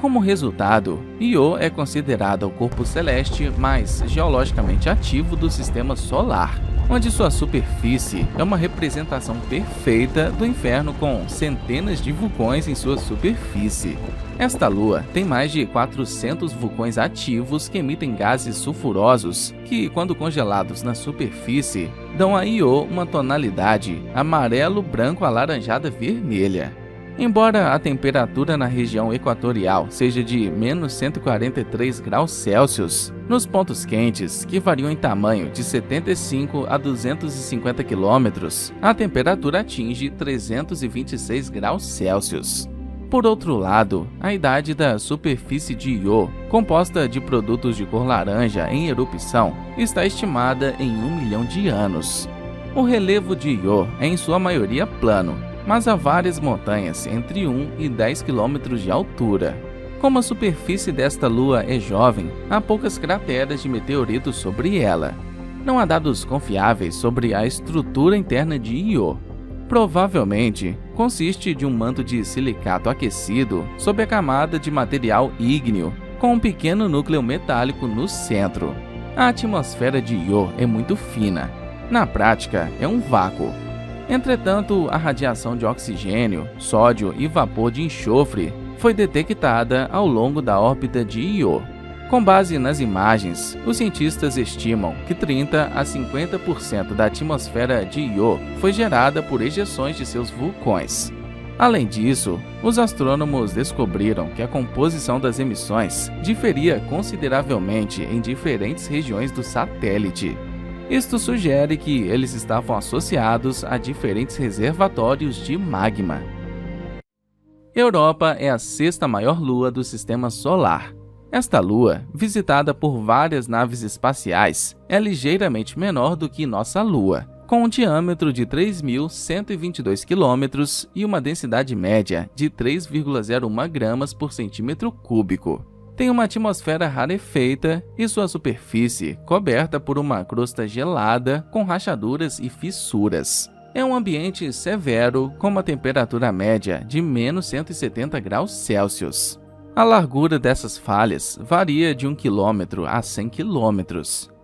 Speaker 1: Como resultado, Io é considerado o corpo celeste mais geologicamente ativo do sistema solar, onde sua superfície é uma representação perfeita do inferno com centenas de vulcões em sua superfície. Esta lua tem mais de 400 vulcões ativos que emitem gases sulfurosos que, quando congelados na superfície, dão a Io uma tonalidade amarelo-branco-alaranjada-vermelha. Embora a temperatura na região equatorial seja de menos 143 graus Celsius, nos pontos quentes, que variam em tamanho de 75 a 250 quilômetros, a temperatura atinge 326 graus Celsius. Por outro lado, a idade da superfície de Io, composta de produtos de cor laranja em erupção, está estimada em 1 milhão de anos. O relevo de Io é em sua maioria plano, mas há várias montanhas entre 1 e 10 km de altura. Como a superfície desta lua é jovem, há poucas crateras de meteoritos sobre ela. Não há dados confiáveis sobre a estrutura interna de Io. Provavelmente, consiste de um manto de silicato aquecido sob a camada de material ígneo, com um pequeno núcleo metálico no centro. A atmosfera de Io é muito fina. Na prática, é um vácuo. Entretanto, a radiação de oxigênio, sódio e vapor de enxofre foi detectada ao longo da órbita de Io. Com base nas imagens, os cientistas estimam que 30 a 50% da atmosfera de Io foi gerada por ejeções de seus vulcões. Além disso, os astrônomos descobriram que a composição das emissões diferia consideravelmente em diferentes regiões do satélite. Isto sugere que eles estavam associados a diferentes reservatórios de magma. Europa é a sexta maior lua do Sistema Solar. Esta lua, visitada por várias naves espaciais, é ligeiramente menor do que nossa Lua, com um diâmetro de 3.122 km e uma densidade média de 3,01 gramas por centímetro cúbico. Tem uma atmosfera rarefeita e sua superfície coberta por uma crosta gelada com rachaduras e fissuras. É um ambiente severo com uma temperatura média de menos 170 graus Celsius. A largura dessas falhas varia de 1 km a 100 km,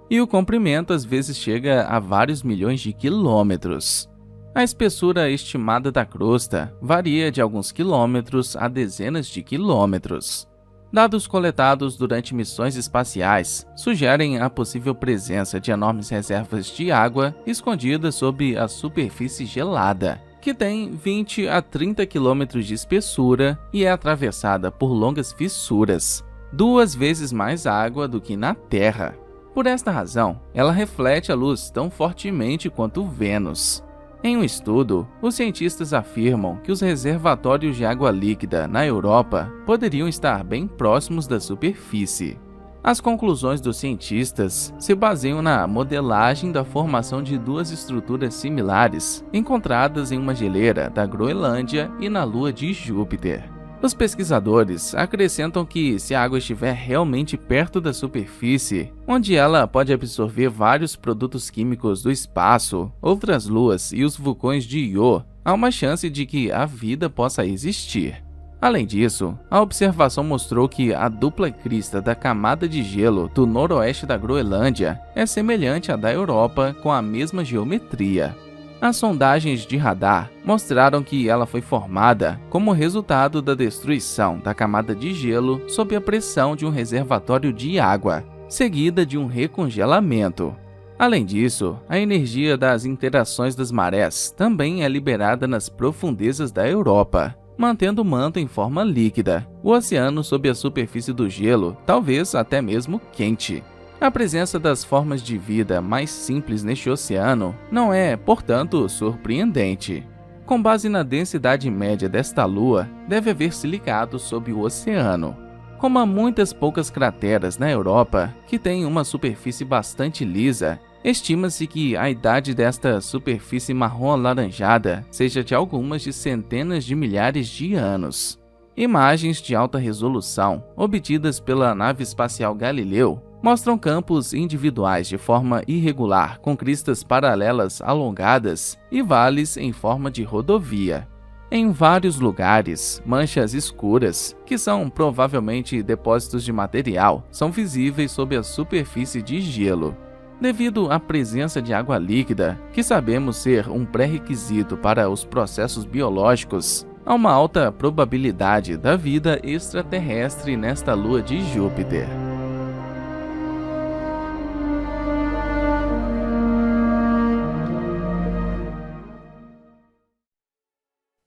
Speaker 1: e o comprimento às vezes chega a vários milhões de quilômetros. A espessura estimada da crosta varia de alguns quilômetros a dezenas de quilômetros. Dados coletados durante missões espaciais sugerem a possível presença de enormes reservas de água escondidas sob a superfície gelada, que tem 20 a 30 quilômetros de espessura e é atravessada por longas fissuras, 2 vezes mais água do que na Terra. Por esta razão, ela reflete a luz tão fortemente quanto Vênus. Em um estudo, os cientistas afirmam que os reservatórios de água líquida na Europa poderiam estar bem próximos da superfície. As conclusões dos cientistas se baseiam na modelagem da formação de 2 estruturas similares encontradas em uma geleira da Groenlândia e na Lua de Júpiter. Os pesquisadores acrescentam que, se a água estiver realmente perto da superfície, onde ela pode absorver vários produtos químicos do espaço, outras luas e os vulcões de Io, há uma chance de que a vida possa existir. Além disso, a observação mostrou que a dupla crista da camada de gelo do noroeste da Groenlândia é semelhante à da Europa com a mesma geometria. As sondagens de radar mostraram que ela foi formada como resultado da destruição da camada de gelo sob a pressão de um reservatório de água, seguida de um recongelamento. Além disso, a energia das interações das marés também é liberada nas profundezas da Europa, mantendo o manto em forma líquida, o oceano sob a superfície do gelo, talvez até mesmo quente. A presença das formas de vida mais simples neste oceano não é, portanto, surpreendente. Com base na densidade média desta lua, deve haver silicato sob o oceano. Como há muitas poucas crateras na Europa, que têm uma superfície bastante lisa, estima-se que a idade desta superfície marrom alaranjada seja de algumas de centenas de milhares de anos. Imagens de alta resolução, obtidas pela nave espacial Galileu, mostram campos individuais de forma irregular com cristas paralelas alongadas e vales em forma de rodovia. Em vários lugares, manchas escuras, que são provavelmente depósitos de material, são visíveis sob a superfície de gelo. Devido à presença de água líquida, que sabemos ser um pré-requisito para os processos biológicos, há uma alta probabilidade da vida extraterrestre nesta lua de Júpiter.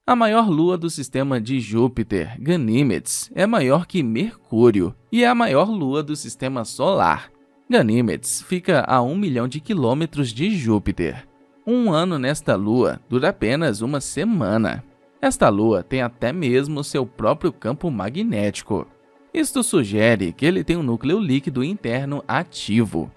Speaker 1: A maior lua do sistema de Júpiter, Ganímedes, é maior que Mercúrio e é a maior lua do sistema solar. Ganímedes fica a 1 milhão de quilômetros de Júpiter. Um ano nesta lua dura apenas uma semana. Esta lua tem até mesmo seu próprio campo magnético. Isto sugere que ele tem um núcleo líquido interno ativo.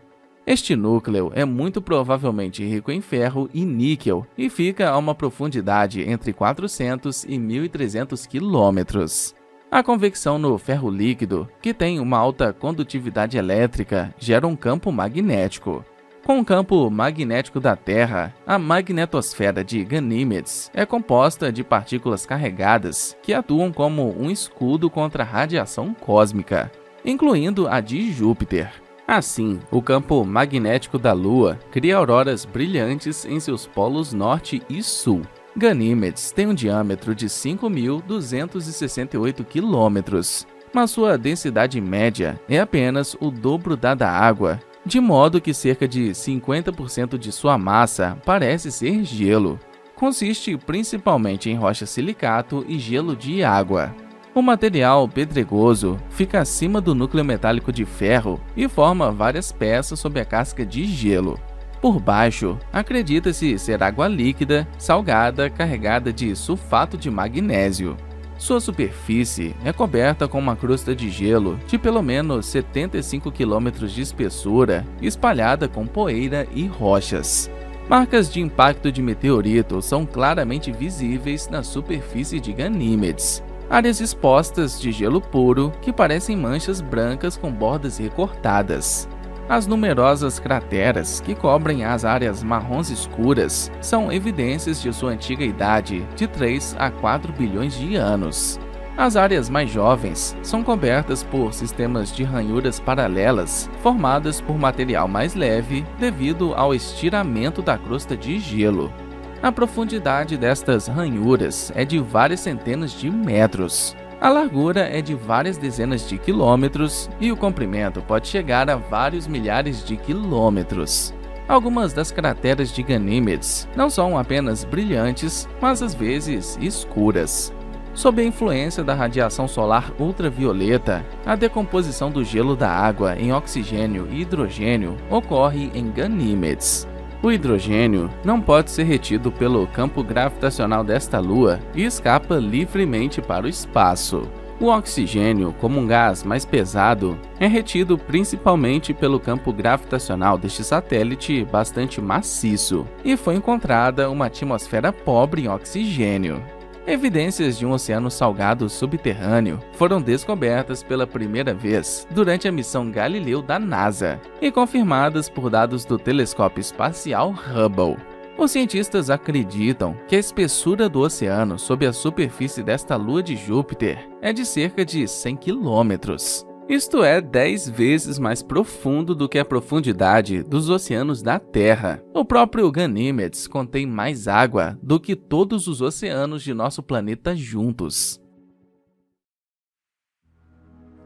Speaker 1: Este núcleo é muito provavelmente rico em ferro e níquel e fica a uma profundidade entre 400 e 1.300 quilômetros. A convecção no ferro líquido, que tem uma alta condutividade elétrica, gera um campo magnético. Com o campo magnético da Terra, a magnetosfera de Ganímedes é composta de partículas carregadas que atuam como um escudo contra a radiação cósmica, incluindo a de Júpiter. Assim, o campo magnético da Lua cria auroras brilhantes em seus polos norte e sul. Ganímedes tem um diâmetro de 5.268 quilômetros, mas sua densidade média é apenas o dobro da água, de modo que cerca de 50% de sua massa parece ser gelo. consiste principalmente em rocha silicato e gelo de água. O material pedregoso fica acima do núcleo metálico de ferro e forma várias peças sob a casca de gelo. Por baixo, acredita-se ser água líquida, salgada, carregada de sulfato de magnésio. Sua superfície é coberta com uma crosta de gelo de pelo menos 75 km de espessura, espalhada com poeira e rochas. Marcas de impacto de meteorito são claramente visíveis na superfície de Ganímedes. Áreas expostas de gelo puro que parecem manchas brancas com bordas recortadas. As numerosas crateras que cobrem as áreas marrons escuras são evidências de sua antiga idade de 3 a 4 bilhões de anos. As áreas mais jovens são cobertas por sistemas de ranhuras paralelas formadas por material mais leve devido ao estiramento da crosta de gelo. A profundidade destas ranhuras é de várias centenas de metros. A largura é de várias dezenas de quilômetros e o comprimento pode chegar a vários milhares de quilômetros. Algumas das crateras de Ganímedes não são apenas brilhantes, mas às vezes escuras. Sob a influência da radiação solar ultravioleta, a decomposição do gelo da água em oxigênio e hidrogênio ocorre em Ganímedes. O hidrogênio não pode ser retido pelo campo gravitacional desta lua e escapa livremente para o espaço. O oxigênio, como um gás mais pesado, é retido principalmente pelo campo gravitacional deste satélite bastante maciço, e foi encontrada uma atmosfera pobre em oxigênio. Evidências de um oceano salgado subterrâneo foram descobertas pela primeira vez durante a missão Galileu da NASA e confirmadas por dados do telescópio espacial Hubble. Os cientistas acreditam que a espessura do oceano sob a superfície desta lua de Júpiter é de cerca de 100 quilômetros. Isto é 10 vezes mais profundo do que a profundidade dos oceanos da Terra. O próprio Ganímedes contém mais água do que todos os oceanos de nosso planeta juntos.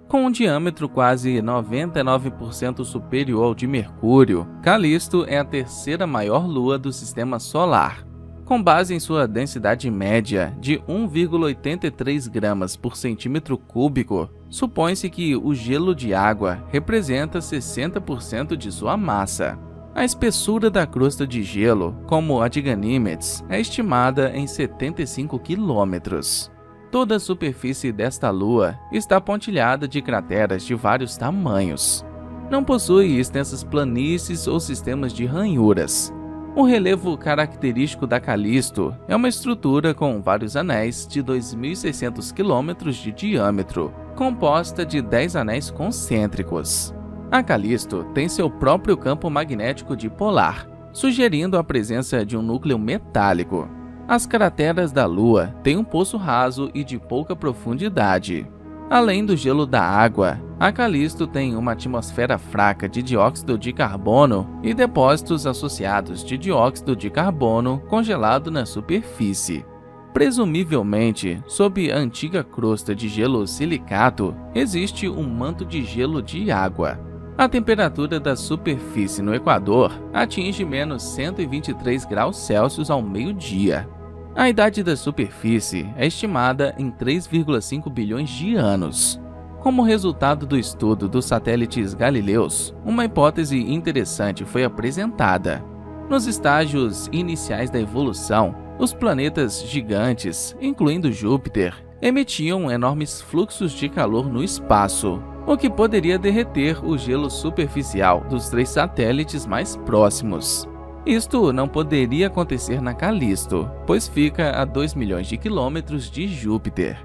Speaker 1: Com um diâmetro quase 99% superior ao de Mercúrio, Calisto é a terceira maior lua do Sistema Solar. Com base em sua densidade média de 1,83 gramas por centímetro cúbico, supõe-se que o gelo de água representa 60% de sua massa. A espessura da crosta de gelo, como a de Ganímedes, é estimada em 75 quilômetros. Toda a superfície desta lua está pontilhada de crateras de vários tamanhos. Não possui extensas planícies ou sistemas de ranhuras. O relevo característico da Calisto é uma estrutura com vários anéis de 2.600 km de diâmetro, composta de 10 anéis concêntricos. A Calisto tem seu próprio campo magnético dipolar, sugerindo a presença de um núcleo metálico. As crateras da Lua têm um poço raso e de pouca profundidade. Além do gelo da água, a Calisto tem uma atmosfera fraca de dióxido de carbono e depósitos associados de dióxido de carbono congelado na superfície. Presumivelmente, sob a antiga crosta de gelo silicato, existe um manto de gelo de água. A temperatura da superfície no Equador atinge menos 123 graus Celsius ao meio-dia. A idade da superfície é estimada em 3,5 bilhões de anos. Como resultado do estudo dos satélites Galileus, uma hipótese interessante foi apresentada. Nos estágios iniciais da evolução, os planetas gigantes, incluindo Júpiter, emitiam enormes fluxos de calor no espaço, o que poderia derreter o gelo superficial dos 3 satélites mais próximos. Isto não poderia acontecer na Calisto, pois fica a 2 milhões de quilômetros de Júpiter.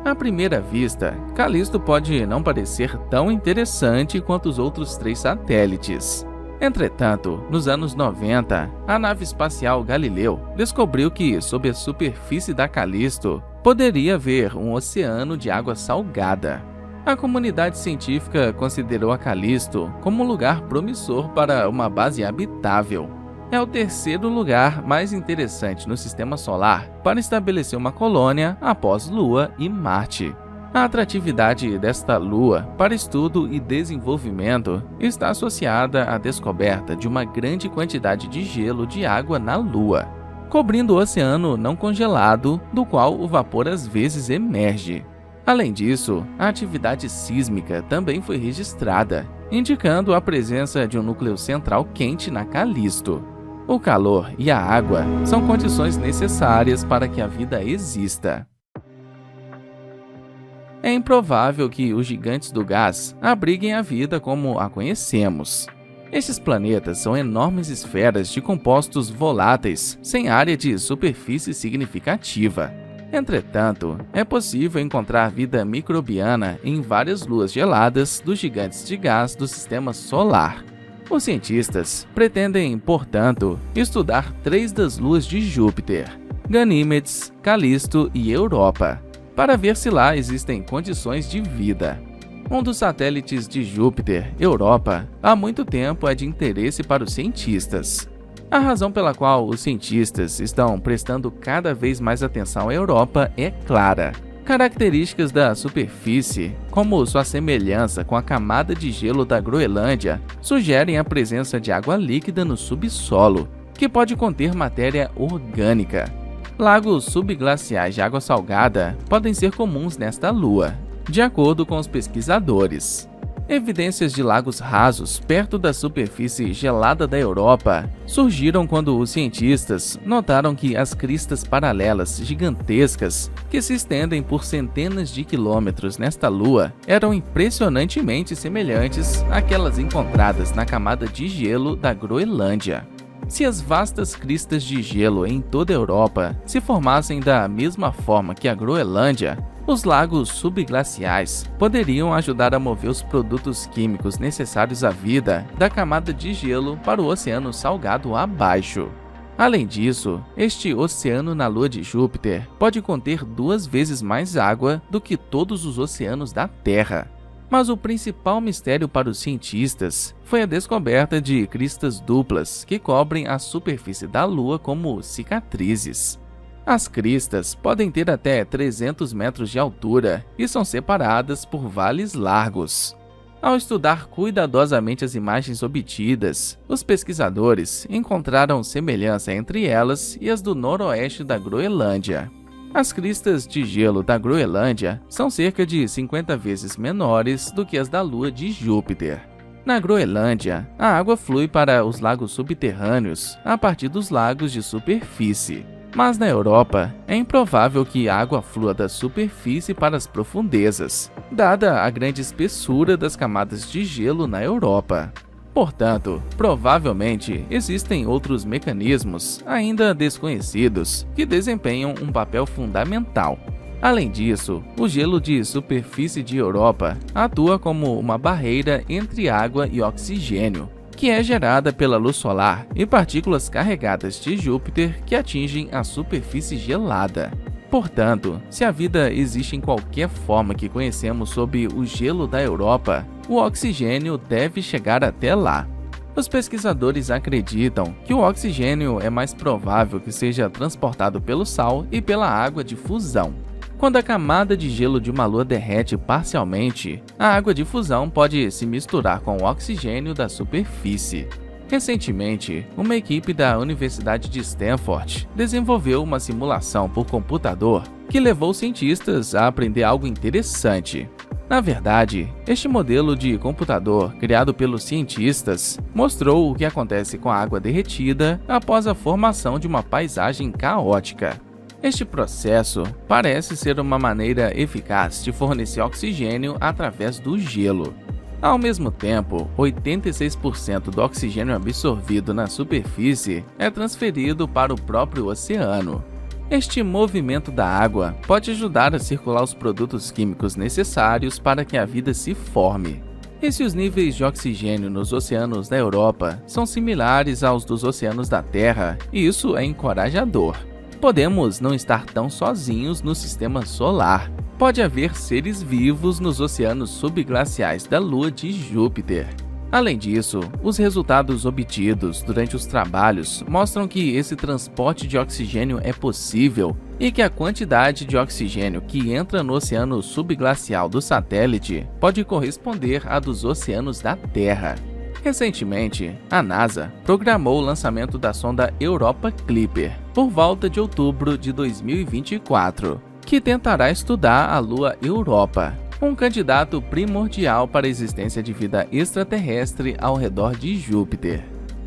Speaker 1: À primeira vista, Calisto pode não parecer tão interessante quanto os outros 3 satélites. Entretanto, nos anos 90, a nave espacial Galileu descobriu que, sob a superfície da Calisto, poderia haver um oceano de água salgada. A comunidade científica considerou a Calisto como um lugar promissor para uma base habitável. É o terceiro lugar mais interessante no Sistema Solar para estabelecer uma colônia após Lua e Marte. A atratividade desta lua para estudo e desenvolvimento está associada à descoberta de uma grande quantidade de gelo de água na lua, cobrindo o oceano não congelado, do qual o vapor às vezes emerge. Além disso, a atividade sísmica também foi registrada, indicando a presença de um núcleo central quente na Calisto. O calor e a água são condições necessárias para que a vida exista. É improvável que os gigantes do gás abriguem a vida como a conhecemos. Estes planetas são enormes esferas de compostos voláteis sem área de superfície significativa. Entretanto, é possível encontrar vida microbiana em várias luas geladas dos gigantes de gás do Sistema Solar. Os cientistas pretendem, portanto, estudar 3 das luas de Júpiter, Ganímedes, Calisto e Europa, para ver se lá existem condições de vida. Um dos satélites de Júpiter, Europa, há muito tempo é de interesse para os cientistas. A razão pela qual os cientistas estão prestando cada vez mais atenção à Europa é clara. Características da superfície, como sua semelhança com a camada de gelo da Groenlândia, sugerem a presença de água líquida no subsolo, que pode conter matéria orgânica. Lagos subglaciais de água salgada podem ser comuns nesta lua, de acordo com os pesquisadores. Evidências de lagos rasos perto da superfície gelada da Europa surgiram quando os cientistas notaram que as cristas paralelas gigantescas, que se estendem por centenas de quilômetros nesta lua, eram impressionantemente semelhantes àquelas encontradas na camada de gelo da Groenlândia. Se as vastas cristas de gelo em toda a Europa se formassem da mesma forma que a Groenlândia, os lagos subglaciais poderiam ajudar a mover os produtos químicos necessários à vida da camada de gelo para o oceano salgado abaixo. Além disso, este oceano na lua de Júpiter pode conter 2 vezes mais água do que todos os oceanos da Terra. Mas o principal mistério para os cientistas foi a descoberta de cristas duplas que cobrem a superfície da Lua como cicatrizes. As cristas podem ter até 300 metros de altura e são separadas por vales largos. Ao estudar cuidadosamente as imagens obtidas, os pesquisadores encontraram semelhança entre elas e as do noroeste da Groenlândia. As cristas de gelo da Groenlândia são cerca de 50 vezes menores do que as da Lua de Júpiter. Na Groenlândia, a água flui para os lagos subterrâneos a partir dos lagos de superfície. Mas na Europa, é improvável que a água flua da superfície para as profundezas, dada a grande espessura das camadas de gelo na Europa. Portanto, provavelmente existem outros mecanismos ainda desconhecidos que desempenham um papel fundamental. Além disso, o gelo de superfície de Europa atua como uma barreira entre água e oxigênio, que é gerada pela luz solar e partículas carregadas de Júpiter que atingem a superfície gelada. Portanto, se a vida existe em qualquer forma que conhecemos sob o gelo da Europa, o oxigênio deve chegar até lá. Os pesquisadores acreditam que o oxigênio é mais provável que seja transportado pelo sal e pela água de fusão. Quando a camada de gelo de uma lua derrete parcialmente, a água de fusão pode se misturar com o oxigênio da superfície. Recentemente, uma equipe da Universidade de Stanford desenvolveu uma simulação por computador que levou cientistas a aprender algo interessante. Na verdade, este modelo de computador criado pelos cientistas mostrou o que acontece com a água derretida após a formação de uma paisagem caótica. Este processo parece ser uma maneira eficaz de fornecer oxigênio através do gelo. Ao mesmo tempo, 86% do oxigênio absorvido na superfície é transferido para o próprio oceano. Este movimento da água pode ajudar a circular os produtos químicos necessários para que a vida se forme. E se os níveis de oxigênio nos oceanos da Europa são similares aos dos oceanos da Terra, isso é encorajador. Podemos não estar tão sozinhos no sistema solar. Pode haver seres vivos nos oceanos subglaciais da Lua de Júpiter. Além disso, os resultados obtidos durante os trabalhos mostram que esse transporte de oxigênio é possível e que a quantidade de oxigênio que entra no oceano subglacial do satélite pode corresponder à dos oceanos da Terra. Recentemente, a NASA programou o lançamento da sonda Europa Clipper por volta de outubro de 2024, que tentará estudar a Lua Europa, um candidato primordial para a existência de vida extraterrestre ao redor de Júpiter.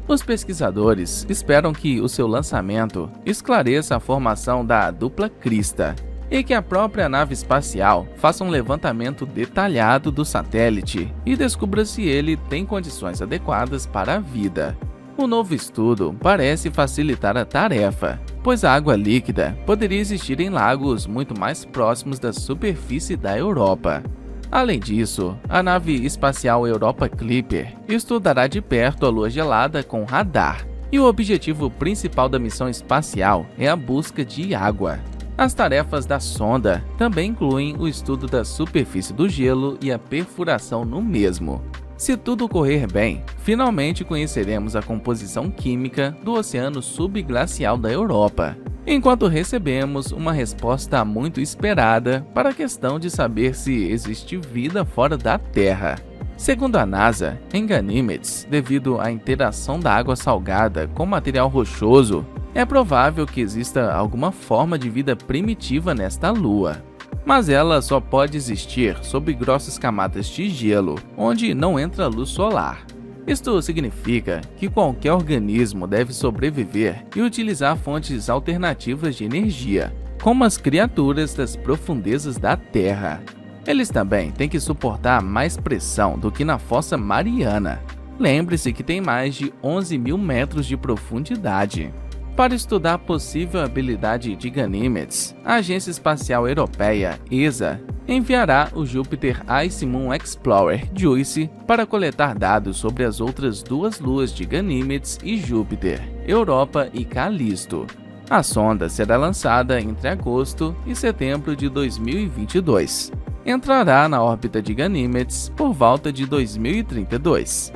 Speaker 1: Os pesquisadores esperam que o seu lançamento esclareça a formação da dupla crista e que a própria nave espacial faça um levantamento detalhado do satélite e descubra se ele tem condições adequadas para a vida. O novo estudo parece facilitar a tarefa, pois a água líquida poderia existir em lagos muito mais próximos da superfície da Europa. Além disso, a nave espacial Europa Clipper estudará de perto a Lua gelada com radar, e o objetivo principal da missão espacial é a busca de água. As tarefas da sonda também incluem o estudo da superfície do gelo e a perfuração no mesmo. Se tudo correr bem, finalmente conheceremos a composição química do oceano subglacial da Europa, enquanto recebemos uma resposta muito esperada para a questão de saber se existe vida fora da Terra. Segundo a NASA, em Ganímedes, devido à interação da água salgada com material rochoso, é provável que exista alguma forma de vida primitiva nesta lua. Mas ela só pode existir sob grossas camadas de gelo, onde não entra luz solar. Isto significa que qualquer organismo deve sobreviver e utilizar fontes alternativas de energia, como as criaturas das profundezas da Terra. Eles também têm que suportar mais pressão do que na Fossa Mariana. Lembre-se que tem mais de 11.000 metros de profundidade. Para estudar a possível habilidade de Ganímedes, a Agência Espacial Europeia, ESA, enviará o Júpiter Ice Moon Explorer JUICE para coletar dados sobre as outras duas luas de Ganímedes e Júpiter, Europa e Calisto. A sonda será lançada entre agosto e setembro de 2022. Entrará na órbita de Ganímedes por volta de 2032.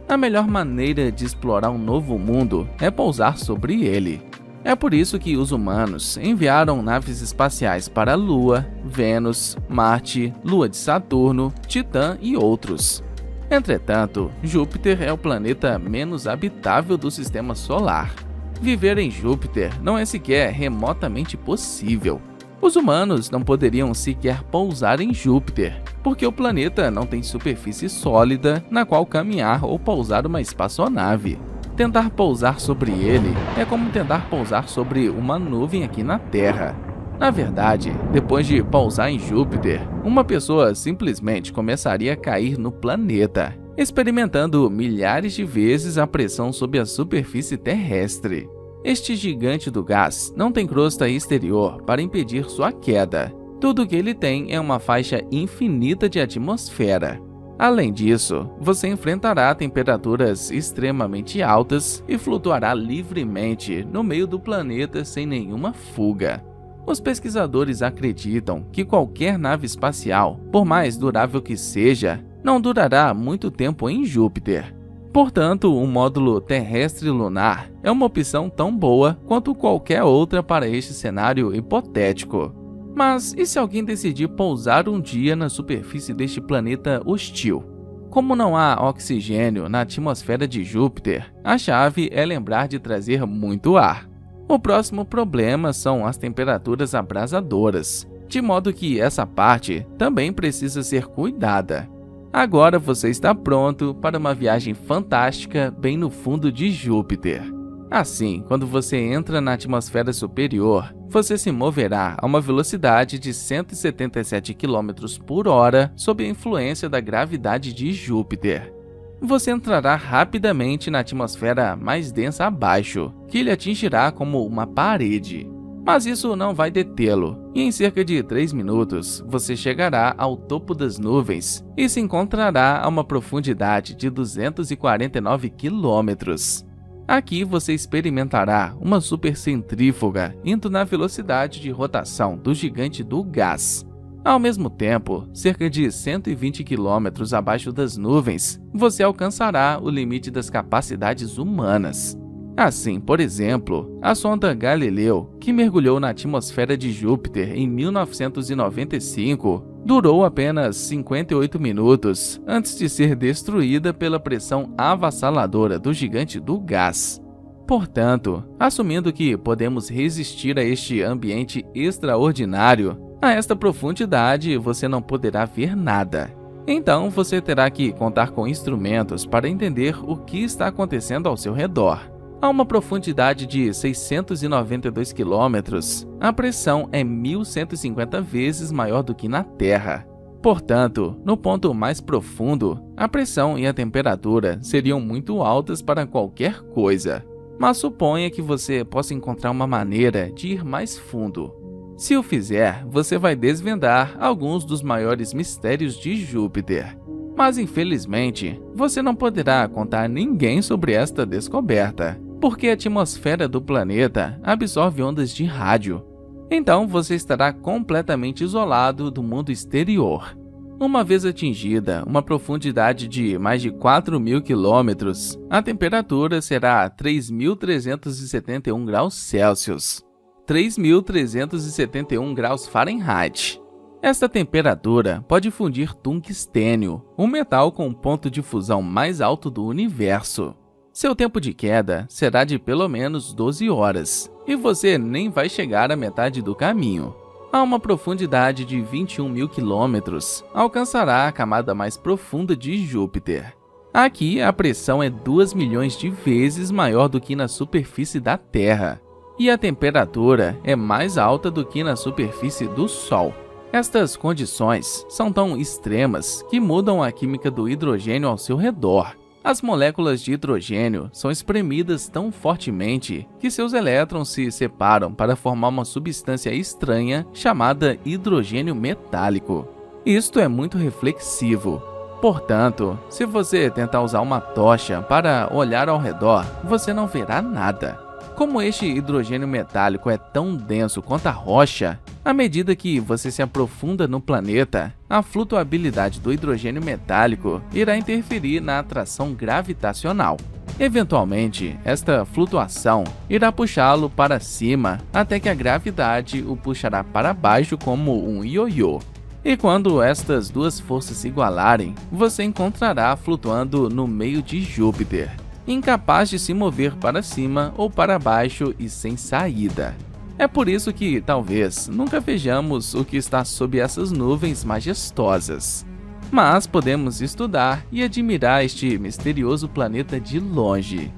Speaker 1: A melhor maneira de explorar um novo mundo é pousar sobre ele. É por isso que os humanos enviaram naves espaciais para a Lua, Vênus, Marte, Lua de Saturno, Titã e outros. Entretanto, Júpiter é o planeta menos habitável do Sistema Solar. Viver em Júpiter não é sequer remotamente possível. Os humanos não poderiam sequer pousar em Júpiter, porque o planeta não tem superfície sólida na qual caminhar ou pousar uma espaçonave. Tentar pousar sobre ele é como tentar pousar sobre uma nuvem aqui na Terra. Na verdade, depois de pousar em Júpiter, uma pessoa simplesmente começaria a cair no planeta, experimentando milhares de vezes a pressão sob a superfície terrestre. Este gigante do gás não tem crosta exterior para impedir sua queda. Tudo o que ele tem é uma faixa infinita de atmosfera. Além disso, você enfrentará temperaturas extremamente altas e flutuará livremente no meio do planeta sem nenhuma fuga. Os pesquisadores acreditam que qualquer nave espacial, por mais durável que seja, não durará muito tempo em Júpiter. Portanto, um módulo terrestre lunar é uma opção tão boa quanto qualquer outra para este cenário hipotético. Mas e se alguém decidir pousar um dia na superfície deste planeta hostil? Como não há oxigênio na atmosfera de Júpiter, a chave é lembrar de trazer muito ar. O próximo problema são as temperaturas abrasadoras, de modo que essa parte também precisa ser cuidada. Agora você está pronto para uma viagem fantástica bem no fundo de Júpiter. Assim, quando você entra na atmosfera superior, você se moverá a uma velocidade de 177 km por hora sob a influência da gravidade de Júpiter. Você entrará rapidamente na atmosfera mais densa abaixo, que lhe atingirá como uma parede. Mas isso não vai detê-lo, e em cerca de 3 minutos você chegará ao topo das nuvens e se encontrará a uma profundidade de 249 quilômetros. Aqui você experimentará uma supercentrífuga indo na velocidade de rotação do gigante do gás. Ao mesmo tempo, cerca de 120 quilômetros abaixo das nuvens, você alcançará o limite das capacidades humanas. Assim, por exemplo, a sonda Galileu, que mergulhou na atmosfera de Júpiter em 1995, durou apenas 58 minutos antes de ser destruída pela pressão avassaladora do gigante do gás. Portanto, assumindo que podemos resistir a este ambiente extraordinário, a esta profundidade você não poderá ver nada. Então você terá que contar com instrumentos para entender o que está acontecendo ao seu redor. A uma profundidade de 692 quilômetros, a pressão é 1.150 vezes maior do que na Terra. Portanto, no ponto mais profundo, a pressão e a temperatura seriam muito altas para qualquer coisa. Mas suponha que você possa encontrar uma maneira de ir mais fundo. Se o fizer, você vai desvendar alguns dos maiores mistérios de Júpiter. Mas infelizmente, você não poderá contar a ninguém sobre esta descoberta, porque a atmosfera do planeta absorve ondas de rádio. Então você estará completamente isolado do mundo exterior. Uma vez atingida uma profundidade de mais de 4.000 quilômetros, a temperatura será 3.371 graus Celsius, 3.371 graus Fahrenheit. Esta temperatura pode fundir tungstênio, um metal com o ponto de fusão mais alto do universo. Seu tempo de queda será de pelo menos 12 horas, e você nem vai chegar à metade do caminho. A uma profundidade de 21.000 quilômetros, alcançará a camada mais profunda de Júpiter. Aqui, a pressão é 2 milhões de vezes maior do que na superfície da Terra, e a temperatura é mais alta do que na superfície do Sol. Estas condições são tão extremas que mudam a química do hidrogênio ao seu redor. As moléculas de hidrogênio são espremidas tão fortemente que seus elétrons se separam para formar uma substância estranha chamada hidrogênio metálico. Isto é muito reflexivo. Portanto, se você tentar usar uma tocha para olhar ao redor, você não verá nada. Como este hidrogênio metálico é tão denso quanto a rocha, à medida que você se aprofunda no planeta, a flutuabilidade do hidrogênio metálico irá interferir na atração gravitacional. Eventualmente, esta flutuação irá puxá-lo para cima até que a gravidade o puxará para baixo como um ioiô. E quando estas duas forças se igualarem, você encontrará flutuando no meio de Júpiter, incapaz de se mover para cima ou para baixo e sem saída. É por isso que, talvez, nunca vejamos o que está sob essas nuvens majestosas. Mas podemos estudar e admirar este misterioso planeta de longe.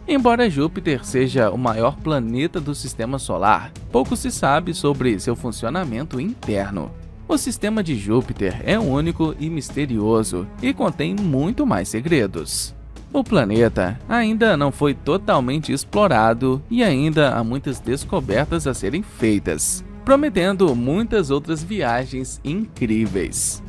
Speaker 1: Embora Júpiter seja o maior planeta do Sistema Solar, pouco se sabe sobre seu funcionamento interno. O sistema de Júpiter é único e misterioso e contém muito mais segredos. O planeta ainda não foi totalmente explorado e ainda há muitas descobertas a serem feitas, prometendo muitas outras viagens incríveis.